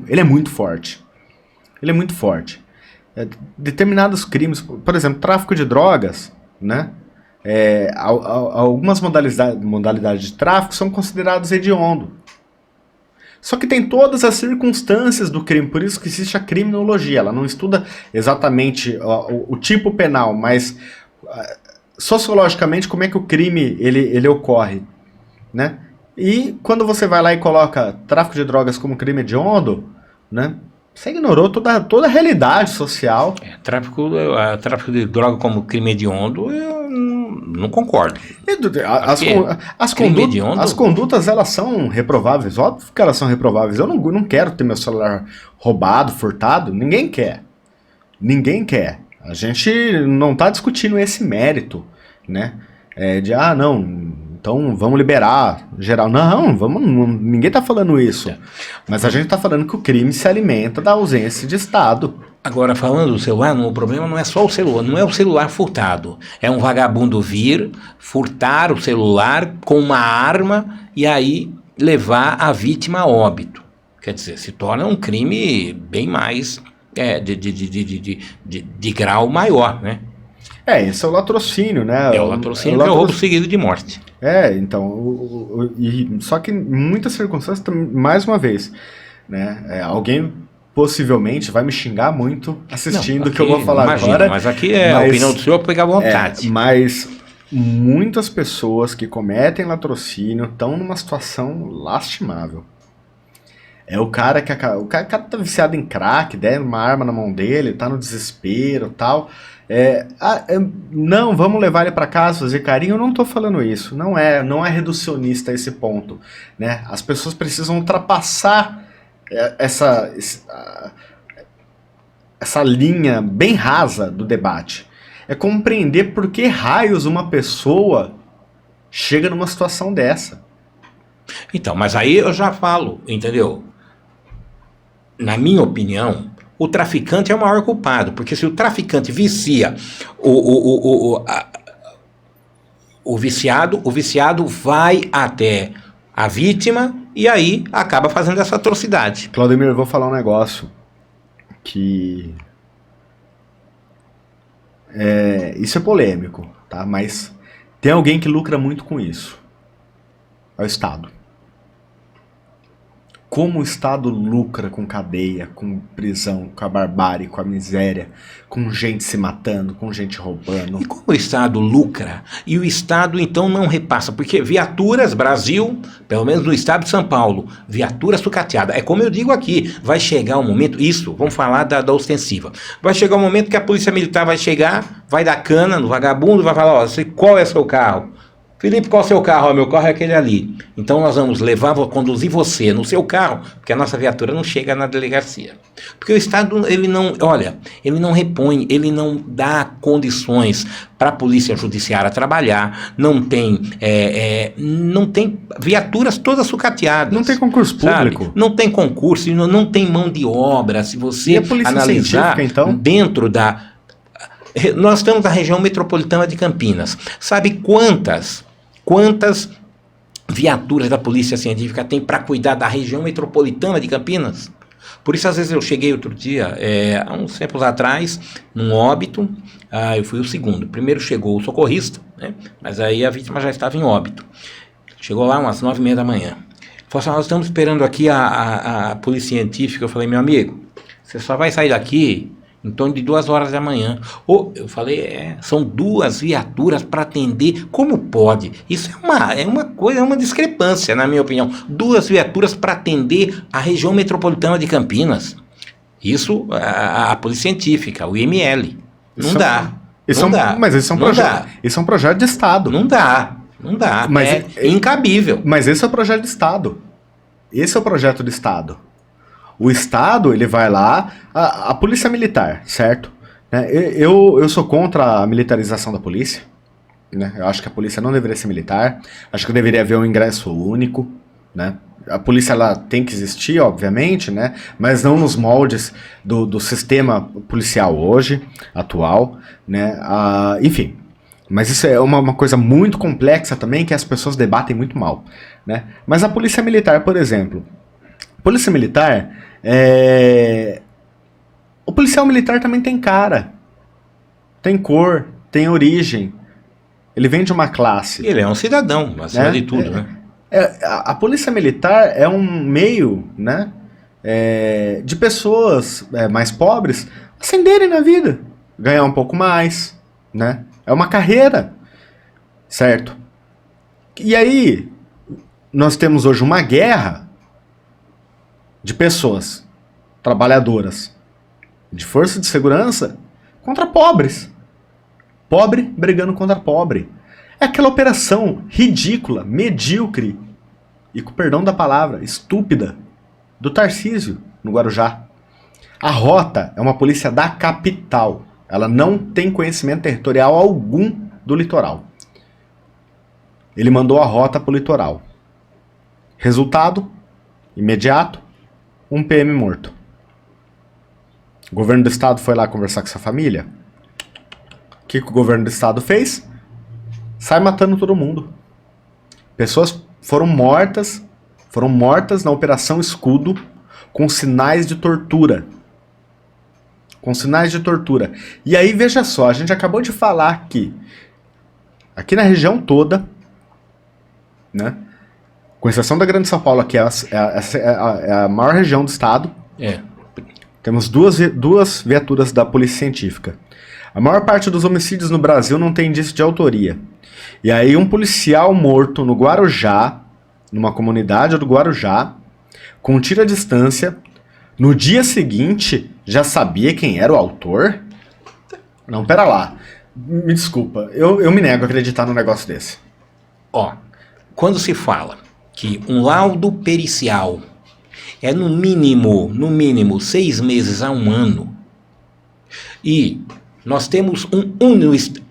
[SPEAKER 2] ele é muito forte. Ele é muito forte. Determinados crimes, por exemplo, tráfico de drogas, né? Algumas modalidades de tráfico são consideradas hediondo. Só que tem todas as circunstâncias do crime, por isso que existe a criminologia. Ela não estuda exatamente o tipo penal, mas sociologicamente como é que o crime ele ocorre, né? E quando você vai lá e coloca tráfico de drogas como crime hediondo, né? Você ignorou toda a realidade social.
[SPEAKER 1] Tráfico de droga como crime hediondo, eu não concordo.
[SPEAKER 2] As condutas, elas são reprováveis. Óbvio que elas são reprováveis. Eu não quero ter meu celular roubado, furtado. Ninguém quer. Ninguém quer. A gente não está discutindo esse mérito, né? Então vamos liberar geral. Ninguém está falando isso. Mas a gente está falando que o crime se alimenta da ausência de Estado.
[SPEAKER 1] Agora, falando do celular, o problema não é só o celular, não é o celular furtado. É um vagabundo vir, furtar o celular com uma arma e aí levar a vítima a óbito. Quer dizer, se torna um crime bem mais de grau maior, né?
[SPEAKER 2] Esse é o latrocínio, né?
[SPEAKER 1] O latrocínio que é o roubo seguido de morte.
[SPEAKER 2] Só que em muitas circunstâncias, mais uma vez, né? Alguém possivelmente vai me xingar muito assistindo o que eu vou falar agora.
[SPEAKER 1] Mas aqui a opinião do senhor para pegar à vontade.
[SPEAKER 2] Mas muitas pessoas que cometem latrocínio estão numa situação lastimável. O cara tá viciado em crack, deram uma arma na mão dele, tá no desespero e tal. Não, vamos levar ele para casa, fazer carinho. Eu não tô falando isso. Não é reducionista esse ponto, né? As pessoas precisam ultrapassar essa linha bem rasa do debate. é compreender por que raios uma pessoa chega numa situação dessa.
[SPEAKER 1] Então, mas aí eu já falo, entendeu? Na minha opinião, o traficante é o maior culpado, porque se o traficante vicia o viciado vai até a vítima e aí acaba fazendo essa atrocidade.
[SPEAKER 2] Claudemir, eu vou falar um negócio que... isso é polêmico, tá? Mas tem alguém que lucra muito com isso. É o Estado. Como o Estado lucra com cadeia, com prisão, com a barbárie, com a miséria, com gente se matando, com gente roubando.
[SPEAKER 1] E como o Estado lucra e o Estado então não repassa? Porque viaturas, Brasil, pelo menos no estado de São Paulo, viatura sucateada. É como eu digo aqui, vai chegar um momento, isso, vamos falar da ostensiva. Vai chegar um momento que a polícia militar vai chegar, vai dar cana no vagabundo, vai falar, ó, qual é o seu carro? Felipe, qual é o seu carro? Ó, meu carro é aquele ali. Então nós vamos levar, vou conduzir você no seu carro, porque a nossa viatura não chega na delegacia. Porque o Estado, ele não repõe, ele não dá condições para a polícia judiciária trabalhar, não tem viaturas todas sucateadas.
[SPEAKER 2] Não tem concurso público.
[SPEAKER 1] Sabe? Não tem concurso, não tem mão de obra. Se você analisar
[SPEAKER 2] então?
[SPEAKER 1] Dentro da... Nós estamos na região metropolitana de Campinas. Sabe quantas viaturas da Polícia Científica tem para cuidar da região metropolitana de Campinas? Por isso, às vezes, eu cheguei outro dia, há uns tempos atrás, num óbito, eu fui o segundo. Primeiro chegou o socorrista, né? Mas aí a vítima já estava em óbito. Chegou lá umas 9h30 da manhã. Falou assim, nós estamos esperando aqui a Polícia Científica. Eu falei, meu amigo, você só vai sair daqui em torno de 2h da manhã. Eu falei, são 2 viaturas para atender. Como pode? Isso é uma coisa, é uma discrepância, na minha opinião. 2 viaturas para atender a região metropolitana de Campinas. Isso, a Polícia Científica, o IML. Não dá.
[SPEAKER 2] Mas esse é um projeto de Estado.
[SPEAKER 1] Não dá. Mas é incabível.
[SPEAKER 2] Mas esse é o projeto de Estado. Esse é o projeto de Estado. O Estado, ele vai lá, a polícia militar, certo? Eu sou contra a militarização da polícia, né? Eu acho que a polícia não deveria ser militar, acho que deveria haver um ingresso único, né? A polícia, ela tem que existir, obviamente, né? Mas não nos moldes do sistema policial hoje, atual, né? Enfim, mas isso é uma coisa muito complexa também, que as pessoas debatem muito mal, né? Mas a polícia militar, por exemplo, polícia militar... O policial militar também tem cara, tem cor, tem origem. Ele vem de uma classe.
[SPEAKER 1] Ele é um cidadão, acima de tudo, né?
[SPEAKER 2] A polícia militar é um meio, né, de pessoas mais pobres ascenderem na vida, ganhar um pouco mais, né? É uma carreira, certo? E aí, nós temos hoje uma guerra de pessoas trabalhadoras de força de segurança contra pobres. Pobre brigando contra pobre. É aquela operação ridícula, medíocre e, com perdão da palavra, estúpida do Tarcísio, no Guarujá. A Rota é uma polícia da capital. Ela não tem conhecimento territorial algum do litoral. Ele mandou a Rota para o litoral. Resultado imediato: um PM morto. O governo do estado foi lá conversar com essa família. O que o governo do estado fez? Sai matando todo mundo. Pessoas foram mortas na Operação Escudo com sinais de tortura. Com sinais de tortura. E aí, veja só, a gente acabou de falar que aqui na região toda, né, com exceção da Grande São Paulo, que é a maior região do estado. Temos duas viaturas da Polícia Científica. A maior parte dos homicídios no Brasil não tem indício de autoria. E aí um policial morto no Guarujá, numa comunidade do Guarujá, com um tiro à distância, no dia seguinte já sabia quem era o autor? Não, pera lá. Me desculpa, eu me nego a acreditar num negócio desse.
[SPEAKER 1] Quando se fala que um laudo pericial é no mínimo 6 meses a 1 ano, e Nós temos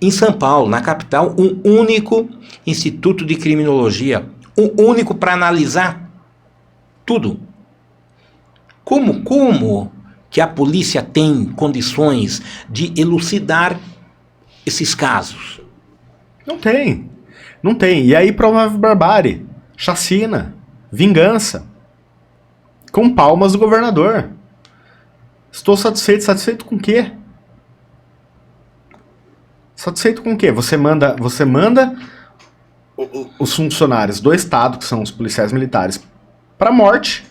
[SPEAKER 1] em São Paulo, na capital, um único instituto de criminologia, um único para analisar tudo. Como que a polícia tem condições de elucidar esses casos?
[SPEAKER 2] Não tem. Não tem. E aí promove barbárie, chacina, vingança. Com palmas do governador. Estou satisfeito. Satisfeito com o quê? Satisfeito com o quê? Você manda os funcionários do Estado, que são os policiais militares, para morte.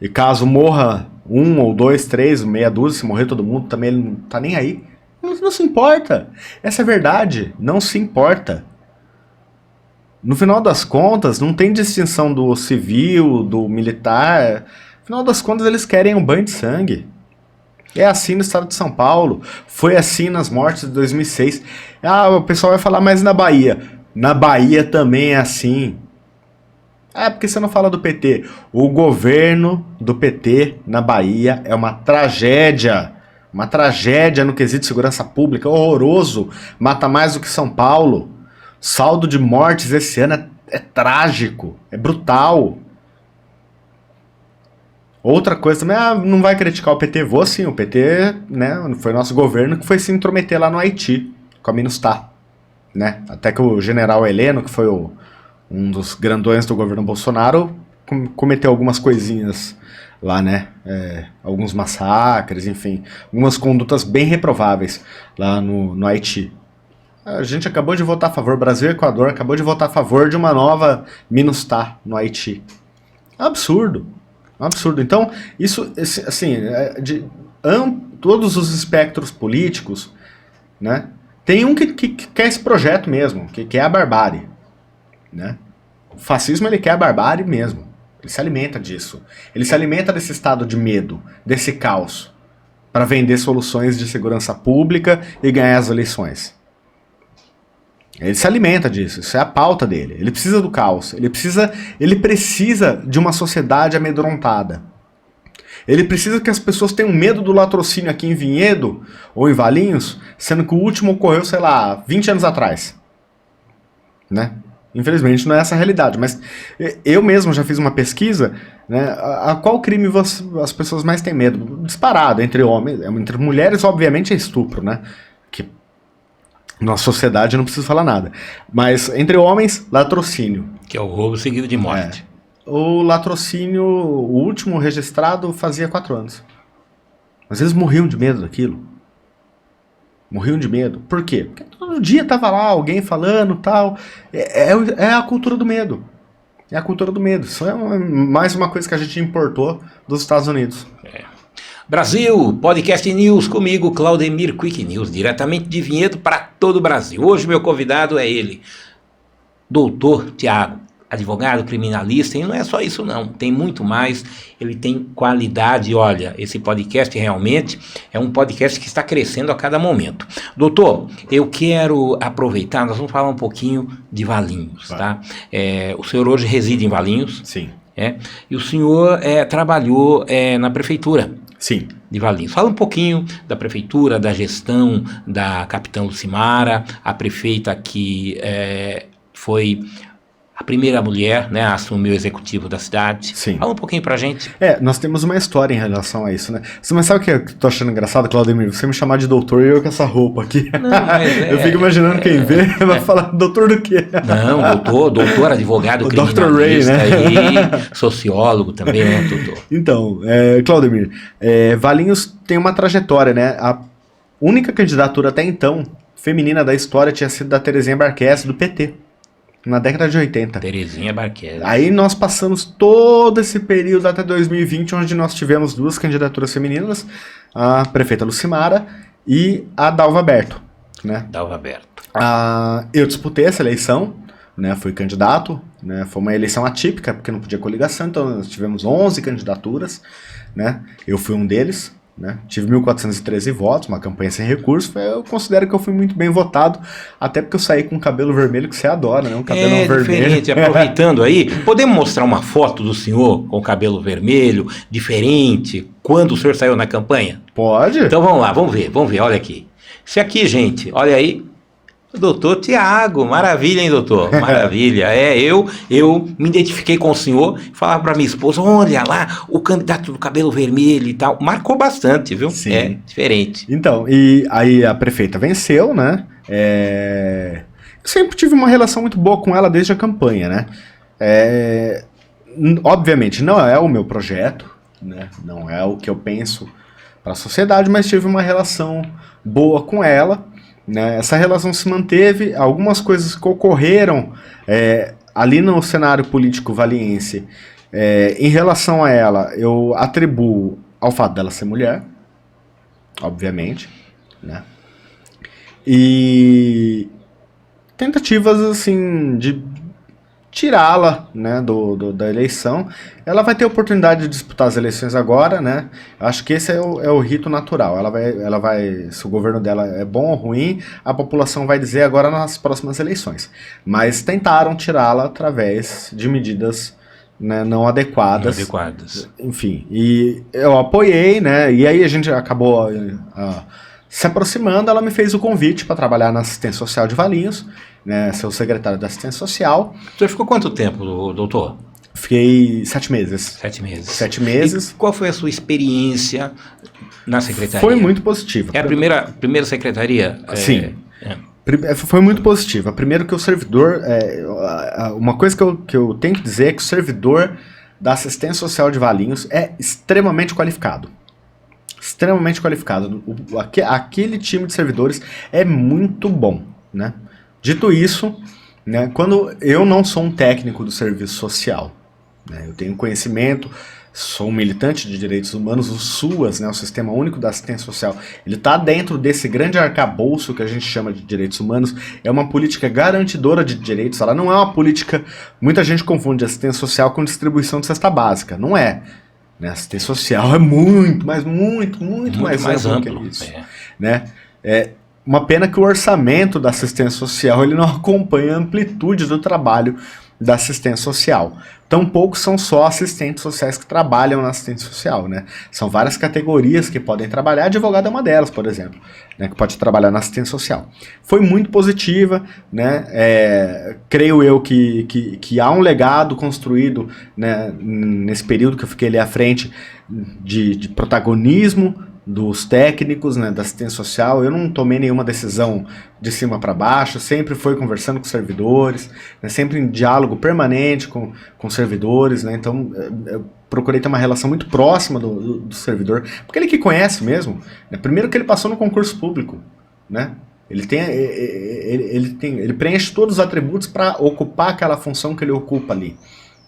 [SPEAKER 2] E caso morra 1 ou 2, 3, meia dúzia, se morrer todo mundo, também ele não tá nem aí. Não se importa. Essa é a verdade. Não se importa. No final das contas, não tem distinção do civil, do militar. No final das contas, eles querem um banho de sangue. É assim no estado de São Paulo. Foi assim nas mortes de 2006. Ah, o pessoal vai falar, mas na Bahia. Na Bahia também é assim. Ah, porque você não fala do PT? O governo do PT na Bahia é uma tragédia. Uma tragédia no quesito de segurança pública. Horroroso. Mata mais do que São Paulo. Saldo de mortes esse ano é trágico. É brutal. Outra coisa também, não vai criticar o PT? Vou sim, o PT, né, foi nosso governo que foi se intrometer lá no Haiti, com a MINUSTAH, né, até que o general Heleno, que foi um dos grandões do governo Bolsonaro, cometeu algumas coisinhas lá, né, alguns massacres, enfim, algumas condutas bem reprováveis lá no Haiti. A gente acabou de votar a favor, Brasil e Equador acabou de votar a favor de uma nova MINUSTAH no Haiti. Absurdo. Um absurdo. Então, isso, assim, todos os espectros políticos, né, tem um que quer esse projeto mesmo, que quer a barbárie, né? O fascismo, ele quer a barbárie mesmo. Ele se alimenta disso. Ele se alimenta desse estado de medo, desse caos, para vender soluções de segurança pública e ganhar as eleições. Ele se alimenta disso, isso é a pauta dele. Ele precisa do caos, ele precisa de uma sociedade amedrontada. Ele precisa que as pessoas tenham medo do latrocínio aqui em Vinhedo ou em Valinhos, sendo que o último ocorreu, sei lá, 20 anos atrás. Né? Infelizmente não é essa a realidade, mas eu mesmo já fiz uma pesquisa, né, a qual crime as pessoas mais têm medo? Disparado, entre homens, entre mulheres obviamente é estupro, né? Que na sociedade não preciso falar nada. Mas entre homens, latrocínio.
[SPEAKER 1] Que é o roubo seguido de morte.
[SPEAKER 2] O latrocínio, o último registrado, fazia 4 anos. Mas eles morriam de medo daquilo. Morriam de medo. Por quê? Porque todo dia tava lá alguém falando tal. É a cultura do medo. É a cultura do medo. Isso é mais uma coisa que a gente importou dos Estados Unidos.
[SPEAKER 1] Brasil, Podcast News, comigo, Claudemir Quick News, diretamente de Vinhedo para todo o Brasil. Hoje meu convidado é ele, Doutor Tiago, advogado criminalista, e não é só isso não, tem muito mais, ele tem qualidade. Olha, esse podcast realmente é um podcast que está crescendo a cada momento. Doutor, eu quero aproveitar, nós vamos falar um pouquinho de Valinhos, tá? O senhor hoje reside em Valinhos?
[SPEAKER 2] Sim.
[SPEAKER 1] E o senhor trabalhou na prefeitura.
[SPEAKER 2] Sim.
[SPEAKER 1] De Valinhos. Fala um pouquinho da prefeitura, da gestão da capitã Lucimara, a prefeita que foi a primeira mulher, né, a assumir o executivo da cidade.
[SPEAKER 2] Sim.
[SPEAKER 1] Fala um pouquinho pra gente.
[SPEAKER 2] Nós temos uma história em relação a isso, né? Mas sabe o que eu tô achando engraçado, Claudemir? Você me chamar de doutor e eu com essa roupa aqui.
[SPEAKER 1] Não, mas
[SPEAKER 2] eu fico imaginando quem vê vai falar doutor do quê?
[SPEAKER 1] Não, doutor, advogado, criminalista,
[SPEAKER 2] Dr. Ray, né?
[SPEAKER 1] E sociólogo também, né, doutor?
[SPEAKER 2] Então, Claudemir, Valinhos tem uma trajetória, né? A única candidatura até então feminina da história tinha sido da Terezinha Barquesse, do PT. Na década de 80.
[SPEAKER 1] Terezinha Barquese.
[SPEAKER 2] Aí nós passamos todo esse período até 2020, onde nós tivemos 2 candidaturas femininas, a prefeita Lucimara e a Dalva Berto. Né?
[SPEAKER 1] Dalva Berto.
[SPEAKER 2] Eu disputei essa eleição, né, fui candidato, né, foi uma eleição atípica, porque não podia coligação, então nós tivemos 11 candidaturas, né, eu fui um deles, né? Tive 1.413 votos, uma campanha sem recurso. Eu considero que eu fui muito bem votado, até porque eu saí com o cabelo vermelho, que você adora, né? Um cabelão vermelho.
[SPEAKER 1] Diferente. Aproveitando aí, podemos mostrar uma foto do senhor com o cabelo vermelho, diferente, quando o senhor saiu na campanha?
[SPEAKER 2] Pode?
[SPEAKER 1] Então vamos lá, vamos ver, olha aqui. Esse aqui, gente, olha aí, doutor Tiago, maravilha, hein, doutor? Maravilha. Eu me identifiquei com o senhor, falava para minha esposa, olha lá, o candidato do cabelo vermelho e tal. Marcou bastante, viu?
[SPEAKER 2] Sim.
[SPEAKER 1] É diferente.
[SPEAKER 2] Então, e aí a prefeita venceu, né? Eu sempre tive uma relação muito boa com ela desde a campanha, né? Obviamente, não é o meu projeto, né? Não é o que eu penso para a sociedade, mas tive uma relação boa com ela. Né, essa relação se manteve, algumas coisas que ocorreram ali no cenário político valiense, em relação a ela, eu atribuo ao fato dela ser mulher, obviamente, né, e tentativas assim de tirá-la, né, da eleição. Ela vai ter oportunidade de disputar as eleições agora, né? Acho que esse é o rito natural. Ela vai, se o governo dela é bom ou ruim, a população vai dizer agora nas próximas eleições. Mas tentaram tirá-la através de medidas, né, não adequadas. Enfim, e eu apoiei, né? E aí a gente acabou se aproximando. Ela me fez o convite para trabalhar na assistência social de Valinhos, né, ser o secretário da assistência social.
[SPEAKER 1] Você ficou quanto tempo, doutor?
[SPEAKER 2] Fiquei 7 meses.
[SPEAKER 1] 7 meses.
[SPEAKER 2] 7 meses.
[SPEAKER 1] E qual foi a sua experiência na secretaria?
[SPEAKER 2] Foi muito positiva.
[SPEAKER 1] É a primeira secretaria?
[SPEAKER 2] Sim. Foi muito positiva. Primeiro que o servidor... uma coisa que eu tenho que dizer é que o servidor da assistência social de Valinhos é extremamente qualificado. Extremamente qualificado. Aquele time de servidores é muito bom, né? Dito isso, né, quando eu não sou um técnico do serviço social, né, eu tenho conhecimento, sou um militante de direitos humanos, o SUAS, né, o Sistema Único da Assistência Social, ele está dentro desse grande arcabouço que a gente chama de direitos humanos, é uma política garantidora de direitos, ela não é uma política, muita gente confunde assistência social com distribuição de cesta básica, não é. Né, assistência social é muito mais amplo que isso. Né? Uma pena que o orçamento da assistência social ele não acompanha a amplitude do trabalho da assistência social. Tampouco são só assistentes sociais que trabalham na assistência social, né? São várias categorias que podem trabalhar, advogado é uma delas, por exemplo, né, que pode trabalhar na assistência social. Foi muito positiva, né? Creio eu que há um legado construído, né, nesse período que eu fiquei ali à frente de protagonismo dos técnicos, né, da assistência social. Eu não tomei nenhuma decisão de cima para baixo, sempre foi conversando com os servidores, né, sempre em diálogo permanente com os servidores, né, então eu procurei ter uma relação muito próxima do servidor, porque ele que conhece mesmo, né, primeiro que ele passou no concurso público, né, ele preenche todos os atributos para ocupar aquela função que ele ocupa ali,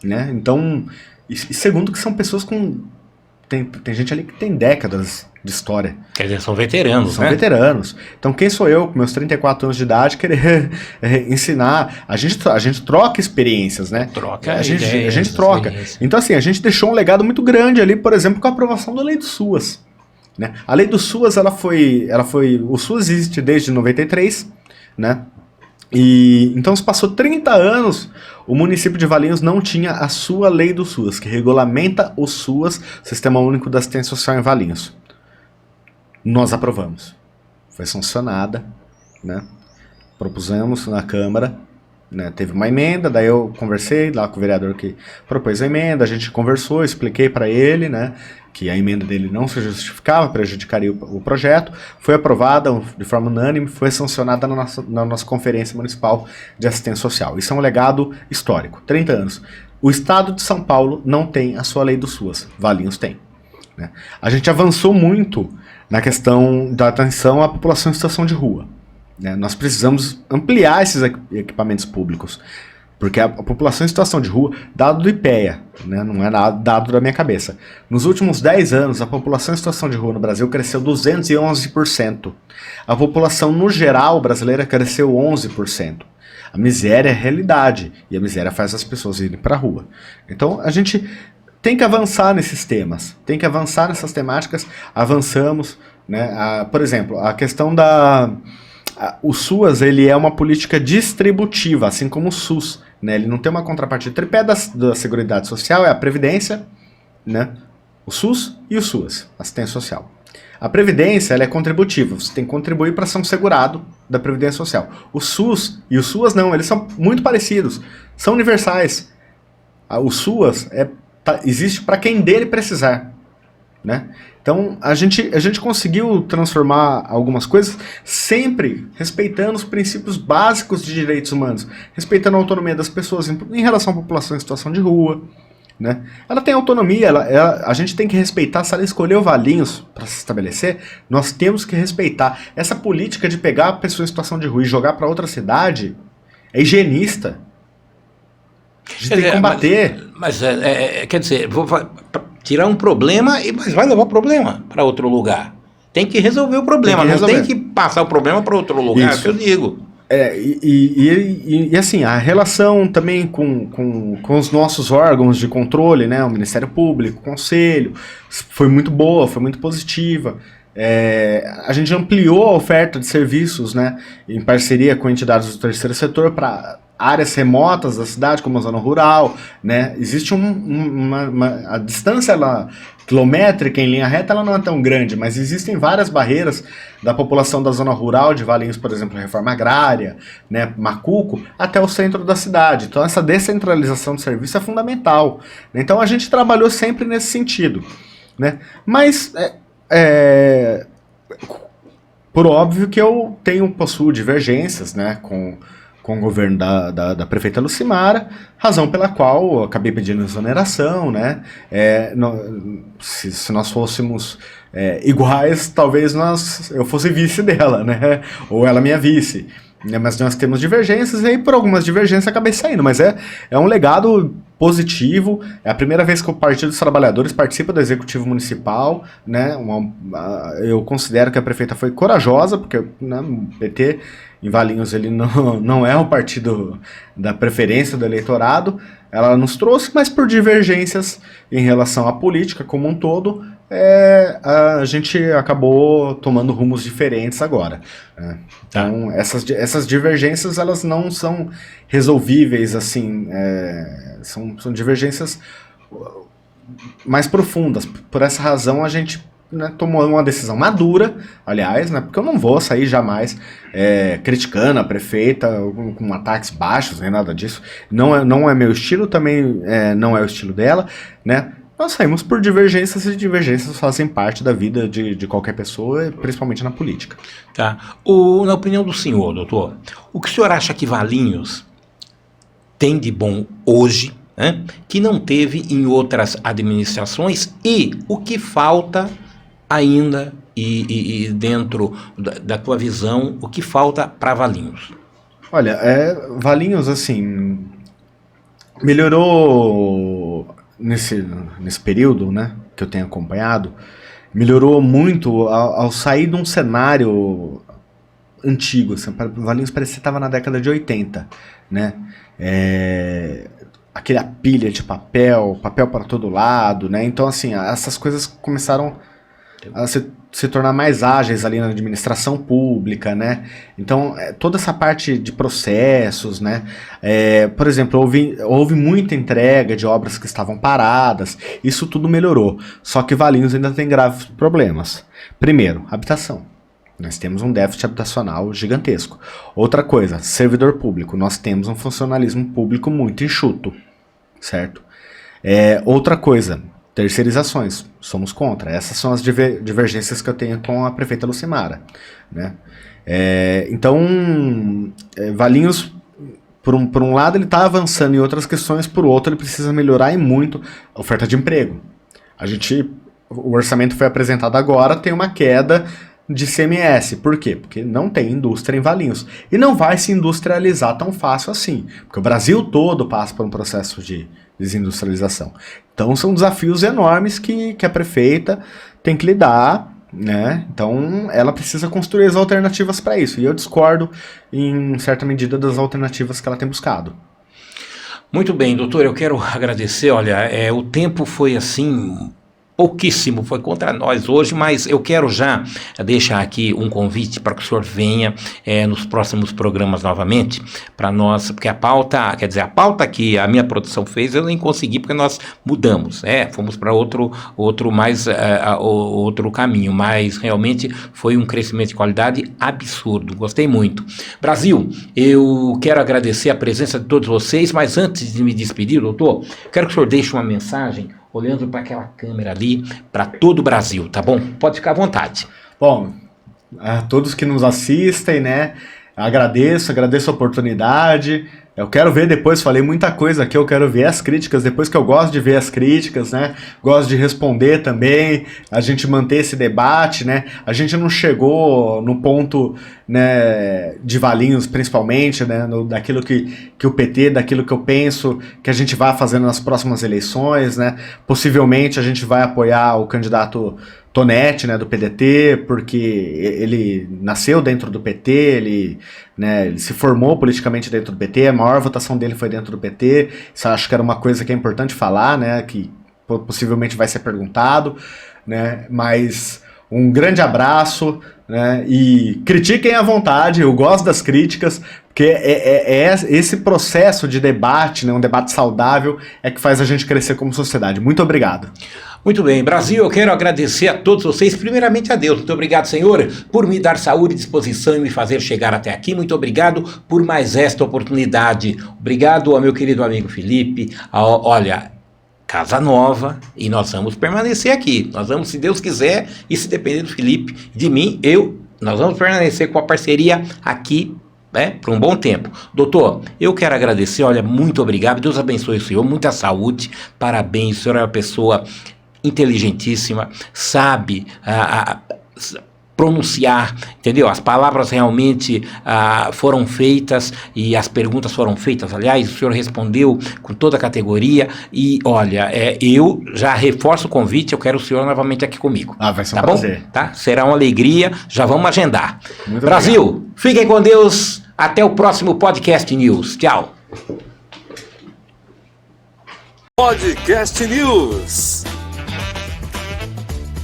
[SPEAKER 2] né, então, e segundo que são pessoas com... Tem gente ali que tem décadas de história.
[SPEAKER 1] Quer dizer, são veteranos,
[SPEAKER 2] São veteranos. Então quem sou eu, com meus 34 anos de idade, querer ensinar? A gente troca experiências, né? A gente troca. Então assim, a gente deixou um legado muito grande ali, por exemplo, com a aprovação da Lei do SUAS. Né? A Lei do SUAS, o SUAS existe desde 93, né? E então se passou 30 anos, o município de Valinhos não tinha a sua lei do SUAS, que regulamenta o SUAS, Sistema Único da Assistência Social em Valinhos. Nós aprovamos. Foi sancionada, né? Propusemos na Câmara, né? Teve uma emenda, daí eu conversei lá com o vereador que propôs a emenda, a gente conversou, expliquei para ele, né, que a emenda dele não se justificava, prejudicaria o projeto, foi aprovada de forma unânime, foi sancionada na nossa Conferência Municipal de Assistência Social. Isso é um legado histórico, 30 anos. O Estado de São Paulo não tem a sua lei do SUAS, Valinhos tem. Né? A gente avançou muito na questão da atenção à população em situação de rua. Né? Nós precisamos ampliar esses equipamentos públicos, porque a população em situação de rua, dado do IPEA, né, não é dado da minha cabeça, nos últimos 10 anos, a população em situação de rua no Brasil cresceu 211%. A população no geral brasileira cresceu 11%. A miséria é realidade, e a miséria faz as pessoas irem para a rua. Então, a gente tem que avançar nesses temas, tem que avançar nessas temáticas, avançamos, né? Por exemplo, a questão o SUAS, ele é uma política distributiva, assim como o SUS, né? Ele não tem uma contrapartida. O tripé da Seguridade Social é a Previdência, né? O SUS e o SUAS, assistência social. A Previdência, ela é contributiva, você tem que contribuir para ser um segurado da Previdência Social. O SUS e o SUAS não, eles são muito parecidos, são universais. O SUAS existe para quem dele precisar, né? Então, a gente conseguiu transformar algumas coisas sempre respeitando os princípios básicos de direitos humanos, respeitando a autonomia das pessoas em relação à população em situação de rua, né? Ela tem autonomia, a gente tem que respeitar. Se ela escolheu Valinhos para se estabelecer, nós temos que respeitar. Essa política de pegar a pessoa em situação de rua e jogar para outra cidade é higienista. A gente tem que combater.
[SPEAKER 1] Mas quer dizer, tirar um problema, mas vai levar o problema para outro lugar. Tem que resolver o problema, não tem que passar o problema para outro lugar, é o que eu digo.
[SPEAKER 2] E assim, a relação também com os nossos órgãos de controle, né, o Ministério Público, o Conselho, foi muito boa, foi muito positiva. A gente ampliou a oferta de serviços, né, em parceria com entidades do terceiro setor para áreas remotas da cidade, como a zona rural, né? Existe a distância quilométrica em linha reta, ela não é tão grande, mas existem várias barreiras da população da zona rural de Valinhos, por exemplo, Reforma Agrária, né, Macuco, até o centro da cidade. Então essa descentralização do serviço é fundamental. Então a gente trabalhou sempre nesse sentido, né? Mas por óbvio que eu possuo divergências, né, com o governo da prefeita Lucimara, razão pela qual eu acabei pedindo exoneração, né? Se nós fôssemos iguais, talvez eu fosse vice dela, né? Ou ela minha vice. Mas nós temos divergências, e aí por algumas divergências acabei saindo, mas é um legado positivo. É a primeira vez que o Partido dos Trabalhadores participa do Executivo Municipal, né? Eu considero que a prefeita foi corajosa, porque, né, o PT em Valinhos ele não é o partido da preferência do eleitorado. Ela nos trouxe, mas por divergências em relação à política como um todo, a gente acabou tomando rumos diferentes agora. Então, essas divergências, elas não são resolvíveis assim, são divergências mais profundas. Por essa razão, a gente, né, tomou uma decisão madura, aliás, né, porque eu não vou sair jamais criticando a prefeita com ataques baixos, nem nada disso. Não é meu estilo, também não é o estilo dela, né? Nós saímos por divergências, e divergências fazem parte da vida de qualquer pessoa, principalmente na política.
[SPEAKER 1] Tá. Na opinião do senhor, doutor, o que o senhor acha que Valinhos tem de bom hoje, né, que não teve em outras administrações, e o que falta ainda, e dentro da tua visão, o que falta para Valinhos?
[SPEAKER 2] Olha, Valinhos, assim, melhorou nesse período, né, que eu tenho acompanhado, melhorou muito ao sair de um cenário antigo. Assim, Valinhos parecia que estava na década de 80, né? Aquela pilha de papel para todo lado, né? Então, assim, essas coisas começaram a se tornar mais ágeis ali na administração pública, né? Então, toda essa parte de processos, né? Por exemplo, houve muita entrega de obras que estavam paradas, isso tudo melhorou. Só que Valinhos ainda tem graves problemas. Primeiro, habitação. Nós temos um déficit habitacional gigantesco. Outra coisa, servidor público. Nós temos um funcionalismo público muito enxuto, certo? Outra coisa, terceirizações, somos contra. Essas são as divergências que eu tenho com a prefeita Lucimara, né? Então, Valinhos, por um lado, ele está avançando em outras questões, por outro, ele precisa melhorar e muito a oferta de emprego. O orçamento foi apresentado agora, tem uma queda de ICMS. Por quê? Porque não tem indústria em Valinhos. E não vai se industrializar tão fácil assim, porque o Brasil todo passa por um processo de desindustrialização. Então são desafios enormes que a prefeita tem que lidar, né? Então ela precisa construir as alternativas para isso. E eu discordo, em certa medida, das alternativas que ela tem buscado.
[SPEAKER 1] Muito bem, doutor, eu quero agradecer. Olha, o tempo foi assim, pouquíssimo, foi contra nós hoje, mas eu quero já deixar aqui um convite para que o senhor venha nos próximos programas novamente, para nós, porque a pauta que a minha produção fez, eu nem consegui, porque nós mudamos, fomos para outro caminho, mas realmente foi um crescimento de qualidade absurdo, gostei muito. Brasil, eu quero agradecer a presença de todos vocês, mas antes de me despedir, doutor, quero que o senhor deixe uma mensagem olhando para aquela câmera ali, para todo o Brasil, tá bom? Pode ficar à vontade.
[SPEAKER 2] Bom, a todos que nos assistem, né? Agradeço a oportunidade. Eu quero ver depois, falei muita coisa aqui, eu quero ver as críticas, depois que eu gosto de ver as críticas, né? Gosto de responder também, a gente manter esse debate, né? A gente não chegou no ponto, né, de Valinhos, principalmente, né? Daquilo que o PT, daquilo que eu penso que a gente vai fazendo nas próximas eleições, né? Possivelmente a gente vai apoiar o candidato Tonetti, né, do PDT, porque ele nasceu dentro do PT, ele se formou politicamente dentro do PT, a maior votação dele foi dentro do PT, isso eu acho que era uma coisa que é importante falar, né, que possivelmente vai ser perguntado, né, mas um grande abraço, né, e critiquem à vontade, eu gosto das críticas, porque esse processo de debate, né, um debate saudável, é que faz a gente crescer como sociedade. Muito obrigado.
[SPEAKER 1] Muito bem, Brasil, eu quero agradecer a todos vocês, primeiramente a Deus. Muito obrigado, Senhor, por me dar saúde, disposição e me fazer chegar até aqui. Muito obrigado por mais esta oportunidade. Obrigado ao meu querido amigo Felipe. Olha, casa nova, e nós vamos permanecer aqui. Nós vamos, se Deus quiser, e se depender do Felipe, de mim, nós vamos permanecer com a parceria aqui, por um bom tempo. Doutor, eu quero agradecer, olha, muito obrigado, Deus abençoe o senhor, muita saúde, parabéns, o senhor é uma pessoa inteligentíssima, sabe pronunciar, entendeu? As palavras realmente foram feitas e as perguntas foram feitas, aliás, o senhor respondeu com toda a categoria e, olha, eu já reforço o convite, eu quero o senhor novamente aqui comigo.
[SPEAKER 2] Vai ser um prazer.
[SPEAKER 1] Tá? Será uma alegria, já vamos agendar.
[SPEAKER 2] Muito
[SPEAKER 1] Brasil,
[SPEAKER 2] obrigado.
[SPEAKER 1] Fiquem com Deus, até o próximo Podcast News. Tchau.
[SPEAKER 3] Podcast News,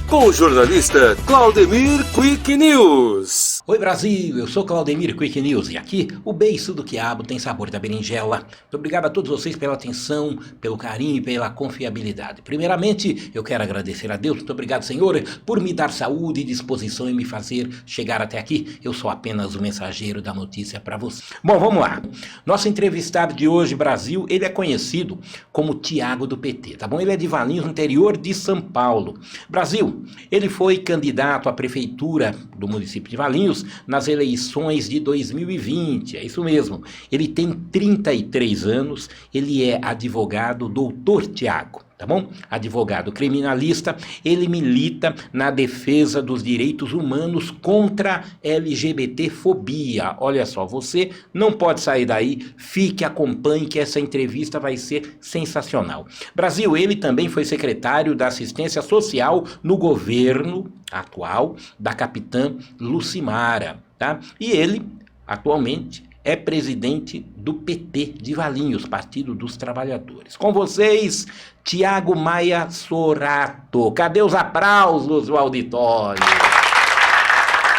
[SPEAKER 3] com o jornalista Claudemir Quick News.
[SPEAKER 1] Oi Brasil, eu sou Claudemir Quick News e aqui o beiço do quiabo tem sabor da berinjela. Muito obrigado a todos vocês pela atenção, pelo carinho e pela confiabilidade. Primeiramente, eu quero agradecer a Deus, muito obrigado, Senhor, por me dar saúde, disposição e me fazer chegar até aqui. Eu sou apenas o mensageiro da notícia para você. Bom, vamos lá. Nosso entrevistado de hoje, Brasil, ele é conhecido como Tiago do PT, tá bom? Ele é de Valinhos, no interior de São Paulo. Brasil, ele foi candidato à prefeitura do município de Valinhos nas eleições de 2020, é isso mesmo. Ele tem 33 anos, ele é advogado, doutor Tiago, tá bom? Advogado criminalista, ele milita na defesa dos direitos humanos contra LGBTfobia. Olha só, você não pode sair daí, fique, acompanhe que essa entrevista vai ser sensacional. Brasil, ele também foi secretário da Assistência Social no governo atual da capitã Lucimara, tá? E ele, atualmente, é presidente do PT de Valinhos, Partido dos Trabalhadores. Com vocês, Tiago Maia Sorato. Cadê os aplausos do auditório?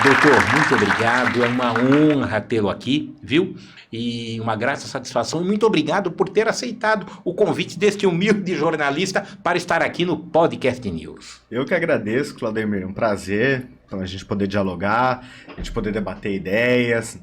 [SPEAKER 1] Doutor, muito obrigado, é uma honra tê-lo aqui, viu? E uma grata satisfação, e muito obrigado por ter aceitado o convite deste humilde jornalista para estar aqui no Podcast News.
[SPEAKER 2] Eu que agradeço, Claudemir, um prazer a gente poder dialogar, a gente poder debater ideias,